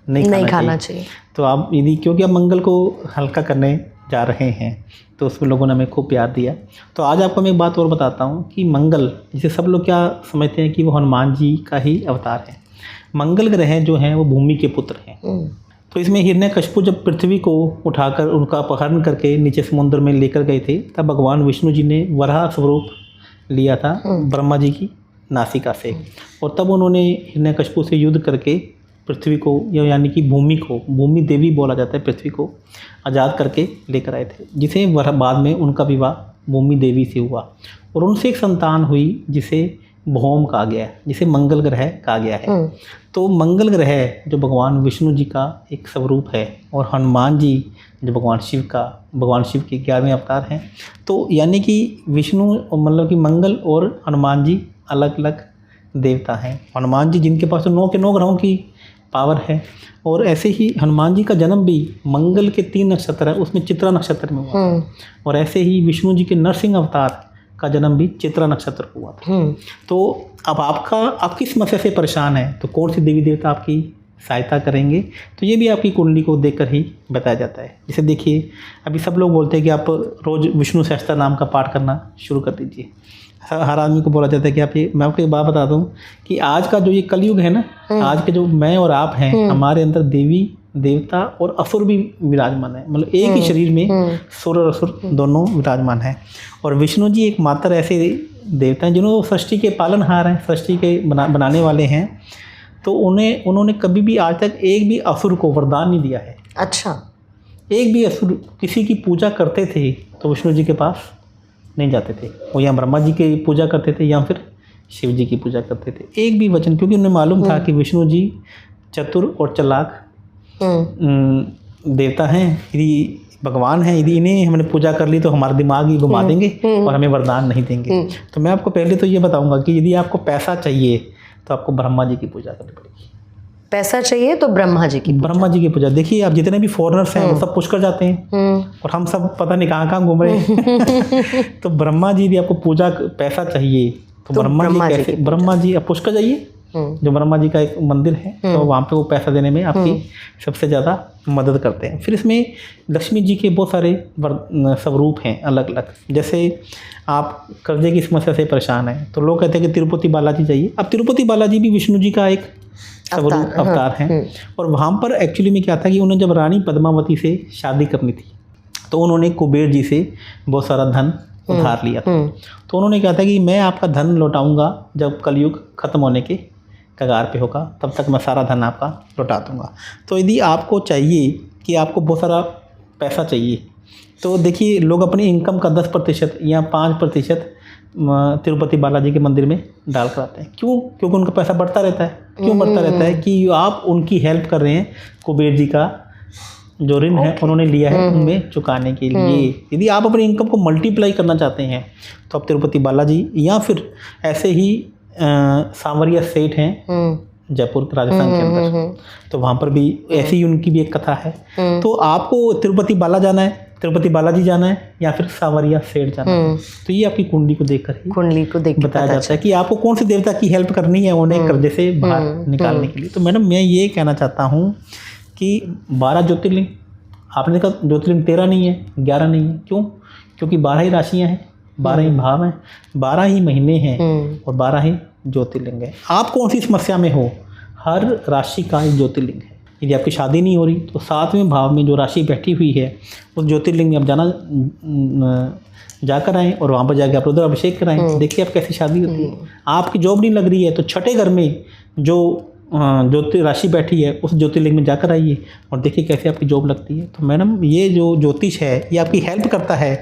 नहीं खाना चाहिए। तो आप यदि, क्योंकि आप मंगल को हल्का करने जा रहे हैं, तो उसमें लोगों ने हमें खूब प्यार दिया। तो आज आपको मैं एक बात और बताता हूँ कि मंगल, जिसे सब लोग क्या समझते हैं कि वो हनुमान जी का ही अवतार है। मंगल ग्रह जो हैं वो भूमि के पुत्र हैं। तो इसमें हिरण्यकशिपु जब पृथ्वी को उठाकर उनका अपहरण करके नीचे समुद्र में लेकर गए थे, तब भगवान विष्णु जी ने वराह स्वरूप लिया था ब्रह्मा जी की नासिका से, और तब उन्होंने हिरण्यकशिपु से युद्ध करके पृथ्वी को यानी कि भूमि देवी बोला जाता है, पृथ्वी को आज़ाद करके लेकर आए थे, जिसे बाद में उनका विवाह भूमि देवी से हुआ और उनसे एक संतान हुई जिसे भौम कहा गया है, जिसे मंगल ग्रह कहा गया है। तो मंगल ग्रह जो भगवान विष्णु जी का एक स्वरूप है और हनुमान जी जो भगवान शिव के 11वें अवतार हैं। तो यानी कि विष्णु मतलब कि मंगल और हनुमान जी अलग अलग देवता हैं। हनुमान जी जिनके पास 9 के 9 ग्रहों की पावर है और ऐसे ही हनुमान जी का जन्म भी मंगल के 3 नक्षत्र है उसमें चित्रा नक्षत्र में हुआ और ऐसे ही विष्णु जी के नरसिंह अवतार का जन्म भी चित्रा नक्षत्र को हुआ था। तो अब आप किस समस्या से परेशान हैं तो कौन सी देवी देवता आपकी सहायता करेंगे, तो ये भी आपकी कुंडली को देखकर ही बताया जाता है। जैसे देखिए अभी सब लोग बोलते हैं कि आप रोज़ विष्णु सहस्त्र नाम का पाठ करना शुरू कर दीजिए। हर आदमी को बोला जाता है कि आप ये, मैं आपको एक बात बता दूं कि आज का जो ये कलयुग है ना, आज के जो मैं और आप हैं, हमारे अंदर देवी देवता और असुर भी विराजमान है। मतलब एक ही शरीर में सुर और असुर दोनों विराजमान हैं। और विष्णु जी एक मात्र ऐसे देवता हैं जिन्होंने सृष्टि के पालनहार हैं, सृष्टि के बनाने वाले हैं। तो उन्होंने कभी भी आज तक एक भी असुर को वरदान नहीं दिया है। अच्छा, एक भी असुर किसी की पूजा करते थे तो विष्णु जी के पास नहीं जाते थे, वो या ब्रह्मा जी की पूजा करते थे या फिर शिव जी की पूजा करते थे। एक भी वचन, क्योंकि उन्हें मालूम था कि विष्णु जी चतुर और चालाक देवता हैं, यदि भगवान हैं, यदि इन्हें हमने पूजा कर ली तो हमारा दिमाग ही घुमा देंगे और हमें वरदान नहीं देंगे। तो मैं आपको पहले तो ये बताऊंगा कि यदि आपको पैसा चाहिए तो आपको ब्रह्मा जी की पूजा करनी पड़ेगी। पैसा चाहिए तो ब्रह्मा जी की पूजा। देखिए आप जितने भी फॉरेनर्स हैं वो सब पुष्कर जाते हैं और हम सब पता नहीं कहाँ घूम रहे हैं। तो ब्रह्मा जी यदि आपको पूजा पैसा चाहिए तो ब्रह्मा जी आप पुष्कर जाइए, जो ब्रह्मा जी का एक मंदिर है, तो वहाँ पे वो पैसा देने में आपकी सबसे ज़्यादा मदद करते हैं। फिर इसमें लक्ष्मी जी के बहुत सारे स्वरूप हैं अलग अलग। जैसे आप कर्जे की समस्या से परेशान हैं तो लोग कहते हैं कि तिरुपति बालाजी जाइए। अब तिरुपति बालाजी भी विष्णु जी का एक अवतार है। और वहाँ पर एक्चुअली में क्या था कि उन्हें जब रानी पद्मावती से शादी करनी थी तो उन्होंने कुबेर जी से बहुत सारा धन उधार लिया था। तो उन्होंने कहा था कि मैं आपका धन लौटाऊंगा जब कलयुग खत्म होने के कगार पे होगा, तब तक मैं सारा धन आपका लौटा दूंगा। तो यदि आपको चाहिए कि आपको बहुत सारा पैसा चाहिए तो देखिए लोग अपनी इनकम का 10% या 5% तिरुपति बालाजी के मंदिर में डाल कर आते हैं। क्यों? क्योंकि उनका पैसा बढ़ता रहता है। क्यों बढ़ता रहता है? कि आप उनकी हेल्प कर रहे हैं, कुबेर जी का जो ऋण है उन्होंने लिया है उनमें चुकाने के लिए। यदि आप अपनी इनकम को मल्टीप्लाई करना चाहते हैं तो आप तिरुपति बालाजी या फिर ऐसे ही सांवरिया सेठ हैं जयपुर राजस्थान के अंदर, तो वहाँ पर भी ऐसी ही उनकी भी एक कथा है। तो आपको तिरुपति बालाजी जाना है या फिर सांवरिया सेठ जाना है, तो ये आपकी कुंडली को देख बताया जाता है कि आपको कौन से देवता की हेल्प करनी है उन्हें कर्जे से बाहर निकालने के लिए। तो मैडम मैं ये कहना चाहता हूँ कि 12 ज्योतिर्लिंग, आपने कहा ज्योतिर्लिंग 13 नहीं है, 11 नहीं है। क्यों? क्योंकि 12 ही राशियाँ हैं, 12 ही भाव हैं, 12 ही महीने हैं और 12 ही ज्योतिर्लिंग है। आप कौन सी समस्या में हो, हर राशि का एक ज्योतिर्लिंग है। यदि आपकी शादी नहीं हो रही तो 7वें भाव में जो राशि बैठी हुई है उस ज्योतिर्लिंग में आप जाकर आएँ और वहाँ पर जाकर आप रुद्र अभिषेक कराएँ। देखिए आप कैसी शादी होती है। आपकी जॉब नहीं लग रही है तो छठे घर में जो ज्योति राशि बैठी है उस ज्योतिर्लिंग में जाकर आइए और देखिए कैसे आपकी जॉब लगती है। तो मैडम ये जो ज्योतिष है ये आपकी हेल्प करता है,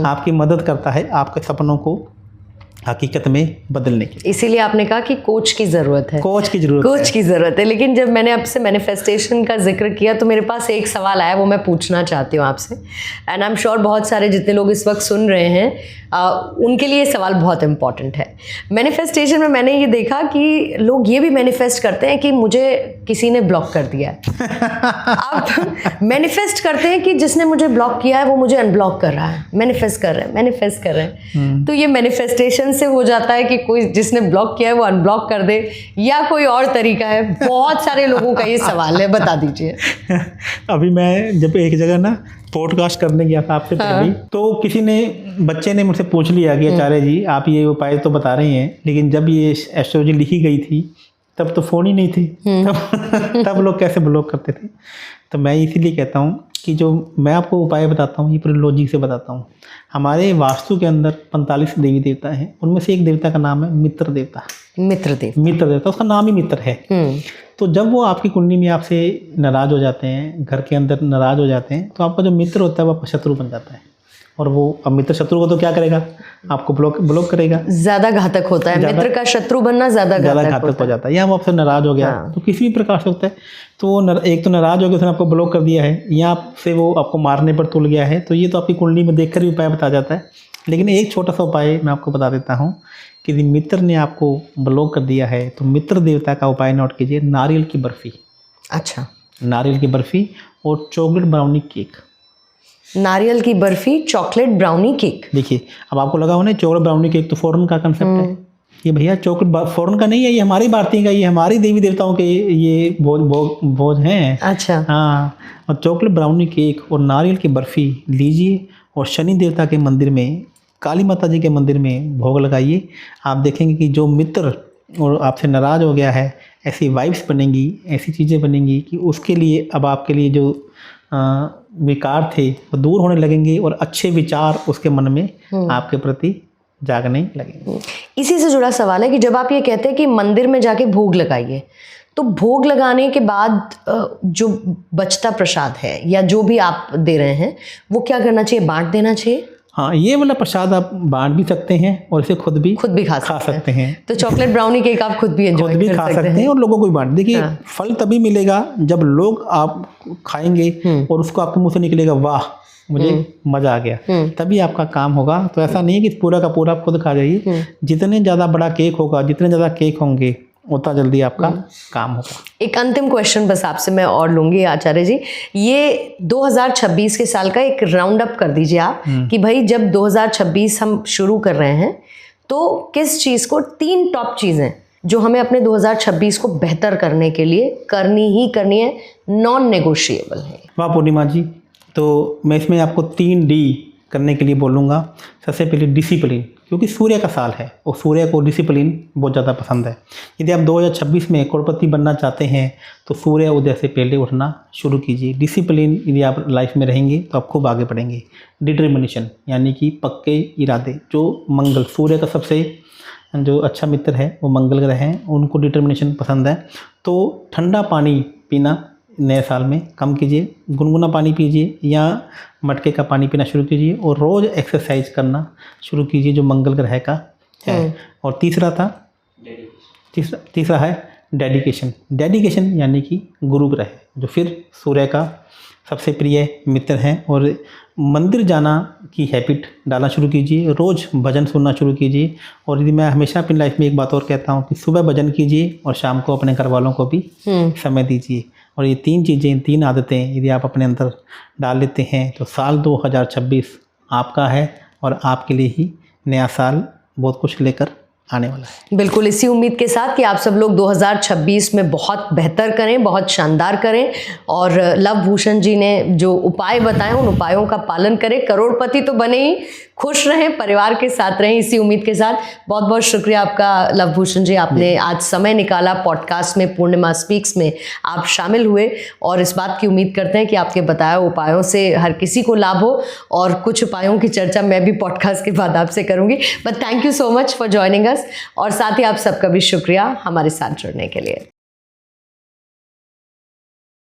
आपकी मदद करता है आपके सपनों को हकीकत में बदलने के। इसीलिए आपने कहा कि कोच की ज़रूरत है। कोच की ज़रूरत है। लेकिन जब मैंने आपसे मैनिफेस्टेशन का जिक्र किया तो मेरे पास एक सवाल आया, वो मैं पूछना चाहती हूँ आपसे। एंड आई एम श्योर बहुत सारे जितने लोग इस वक्त सुन रहे हैं उनके लिए सवाल बहुत इंपॉर्टेंट है। मैनिफेस्टेशन में मैंने ये देखा कि लोग ये भी मैनिफेस्ट करते हैं कि मुझे किसी ने ब्लॉक कर दिया है। आप मैनिफेस्ट करते हैं कि जिसने मुझे ब्लॉक किया है वो मुझे अनब्लॉक कर रहा है। मैनिफेस्ट कर रहे हैं। तो ये मैनिफेस्टेशन से हो जाता है कि कोई जिसने ब्लॉक किया है वो अनब्लॉक कर दे, या कोई और तरीका है? बहुत सारे लोगों का ये सवाल है, बता दीजिए। अभी मैं जब एक जगह ना पॉडकास्ट करने गया था आपसे पहले, तो बच्चे ने मुझसे पूछ लिया कि आचार्य जी आप ये उपाय तो बता रहे हैं, लेकिन जब ये एस्ट्रोलॉजी लिखी गई थी तब तो फ़ोन ही नहीं थी, तब लोग कैसे ब्लॉक करते थे। तो तो मैं इसीलिए कहता हूँ कि जो मैं आपको उपाय बताता हूँ ये पूरे लॉजिक से बताता हूँ। हमारे वास्तु के अंदर 45 देवी देवता हैं, उनमें से एक देवता का नाम है मित्र देवता। मित्र देवता उसका नाम ही मित्र है। तो जब वो आपकी कुंडली में आपसे नाराज हो जाते हैं, घर के अंदर नाराज हो जाते हैं, तो आपका जो मित्र होता है वो आपका शत्रु बन जाता है। और वो अब मित्र शत्रु को तो क्या करेगा, आपको ब्लॉक करेगा। ज्यादा घातक होता है, मित्र का शत्रु बनना ज्यादा घातक हो जाता है। या वो आपसे नाराज हो गया तो किसी भी प्रकार से होता है, तो वो एक तो नाराज हो गया, उसने आपको ब्लॉक कर दिया है, या आपसे वो आपको मारने पर तुल गया है, तो ये तो आपकी कुंडली में देखकर ही उपाय बता जाता है। लेकिन एक छोटा सा उपाय मैं आपको बता देता हूँ कि यदि मित्र ने आपको ब्लॉक कर दिया है तो मित्र देवता का उपाय नोट कीजिए, नारियल की बर्फी। अच्छा, नारियल की बर्फी और चॉकलेट ब्राउनी केक। नारियल की बर्फी, चॉकलेट ब्राउनी केक। देखिए अब आपको लगा हो ना चॉकलेट ब्राउनी केक तो फॉरेन का कंसेप्ट है। ये भैया चॉकलेट फॉरेन का नहीं है, ये हमारी भारतीय का, ये हमारी देवी देवताओं के ये भोज हैं। अच्छा, हाँ। और चॉकलेट ब्राउनी केक और नारियल की बर्फी लीजिए और शनि देवता के मंदिर में, काली माता जी के मंदिर में भोग लगाइए। आप देखेंगे कि जो मित्र और आपसे नाराज हो गया है, ऐसी वाइब्स बनेंगी, ऐसी चीज़ें बनेंगी कि उसके लिए अब आपके लिए जो विकार थे वो दूर होने लगेंगे और अच्छे विचार उसके मन में आपके प्रति जागने लगेंगे। इसी से जुड़ा सवाल है कि जब आप ये कहते हैं कि मंदिर में जाके भोग लगाइए, तो भोग लगाने के बाद जो बचता प्रसाद है या जो भी आप दे रहे हैं वो क्या करना चाहिए, बांट देना चाहिए? हाँ, ये वाला प्रसाद आप बांट भी सकते हैं और इसे खुद भी खा सकते हैं। तो चॉकलेट ब्राउनी केक आप खुद भी एंजॉय कर सकते हैं और लोगों को भी बांट। देखिए फल तभी मिलेगा जब लोग आप खाएंगे और उसको आपके मुंह से निकलेगा वाह मुझे मजा आ गया, तभी आपका काम होगा। तो ऐसा नहीं है कि पूरा का पूरा आप खुद खा जाइए। जितने ज़्यादा बड़ा केक होगा, जितने ज़्यादा केक होंगे, उतना जल्दी आपका काम होगा। एक अंतिम क्वेश्चन बस आपसे मैं और लूँगी आचार्य जी, ये 2026 के साल का एक राउंड अप कर दीजिए आप कि भाई जब 2026 हम शुरू कर रहे हैं तो किस चीज़ को, 3 टॉप चीज़ें जो हमें अपने 2026 को बेहतर करने के लिए करनी है, नॉन नेगोशिएबल है। वाह पूर्णिमा जी, तो मैं इसमें आपको 3 D करने के लिए बोलूँगा। सबसे पहले डिसिप्लिन, क्योंकि सूर्य का साल है और सूर्य को डिसिप्लिन बहुत ज़्यादा पसंद है। यदि आप 2026 में करोड़पति बनना चाहते हैं तो सूर्य उदय से पहले उठना शुरू कीजिए। डिसिप्लिन यदि आप लाइफ में रहेंगे तो आप खूब आगे बढ़ेंगे। डिटर्मिनेशन यानी कि पक्के इरादे, जो मंगल, सूर्य का सबसे जो अच्छा मित्र है वो मंगल ग्रह हैं, उनको डिटर्मिनेशन पसंद है। तो ठंडा पानी पीना नए साल में कम कीजिए, गुनगुना पानी पीजिए या मटके का पानी पीना शुरू कीजिए और रोज़ एक्सरसाइज करना शुरू कीजिए जो मंगल ग्रह का है। और तीसरा है डेडिकेशन यानी कि गुरु ग्रह, जो फिर सूर्य का सबसे प्रिय मित्र हैं। और मंदिर जाना की हैबिट डालना शुरू कीजिए, रोज़ भजन सुनना शुरू कीजिए। और यदि मैं हमेशा अपनी लाइफ में एक बात और कहता हूँ कि सुबह भजन कीजिए और शाम को अपने घर वालों को भी समय दीजिए। और ये 3 चीज़ें, 3 आदतें यदि आप अपने अंदर डाल लेते हैं तो साल 2026 आपका है और आपके लिए ही नया साल बहुत कुछ लेकर आने वाला है। बिल्कुल इसी उम्मीद के साथ कि आप सब लोग 2026 में बहुत बेहतर करें, बहुत शानदार करें और लव भूषण जी ने जो उपाय बताए उन उपायों का पालन करें, करोड़पति तो बने ही, खुश रहें, परिवार के साथ रहें, इसी उम्मीद के साथ। बहुत बहुत शुक्रिया आपका लव भूषण जी, आपने आज समय निकाला पॉडकास्ट में, पूर्णिमा स्पीक्स में आप शामिल हुए और इस बात की उम्मीद करते हैं कि आपके बताए उपायों से हर किसी को लाभ हो। और कुछ उपायों की चर्चा मैं भी पॉडकास्ट के बाद आपसे करूँगी। But thank you so much for joining us और साथ ही आप सबका भी शुक्रिया हमारे साथ जुड़ने के लिए।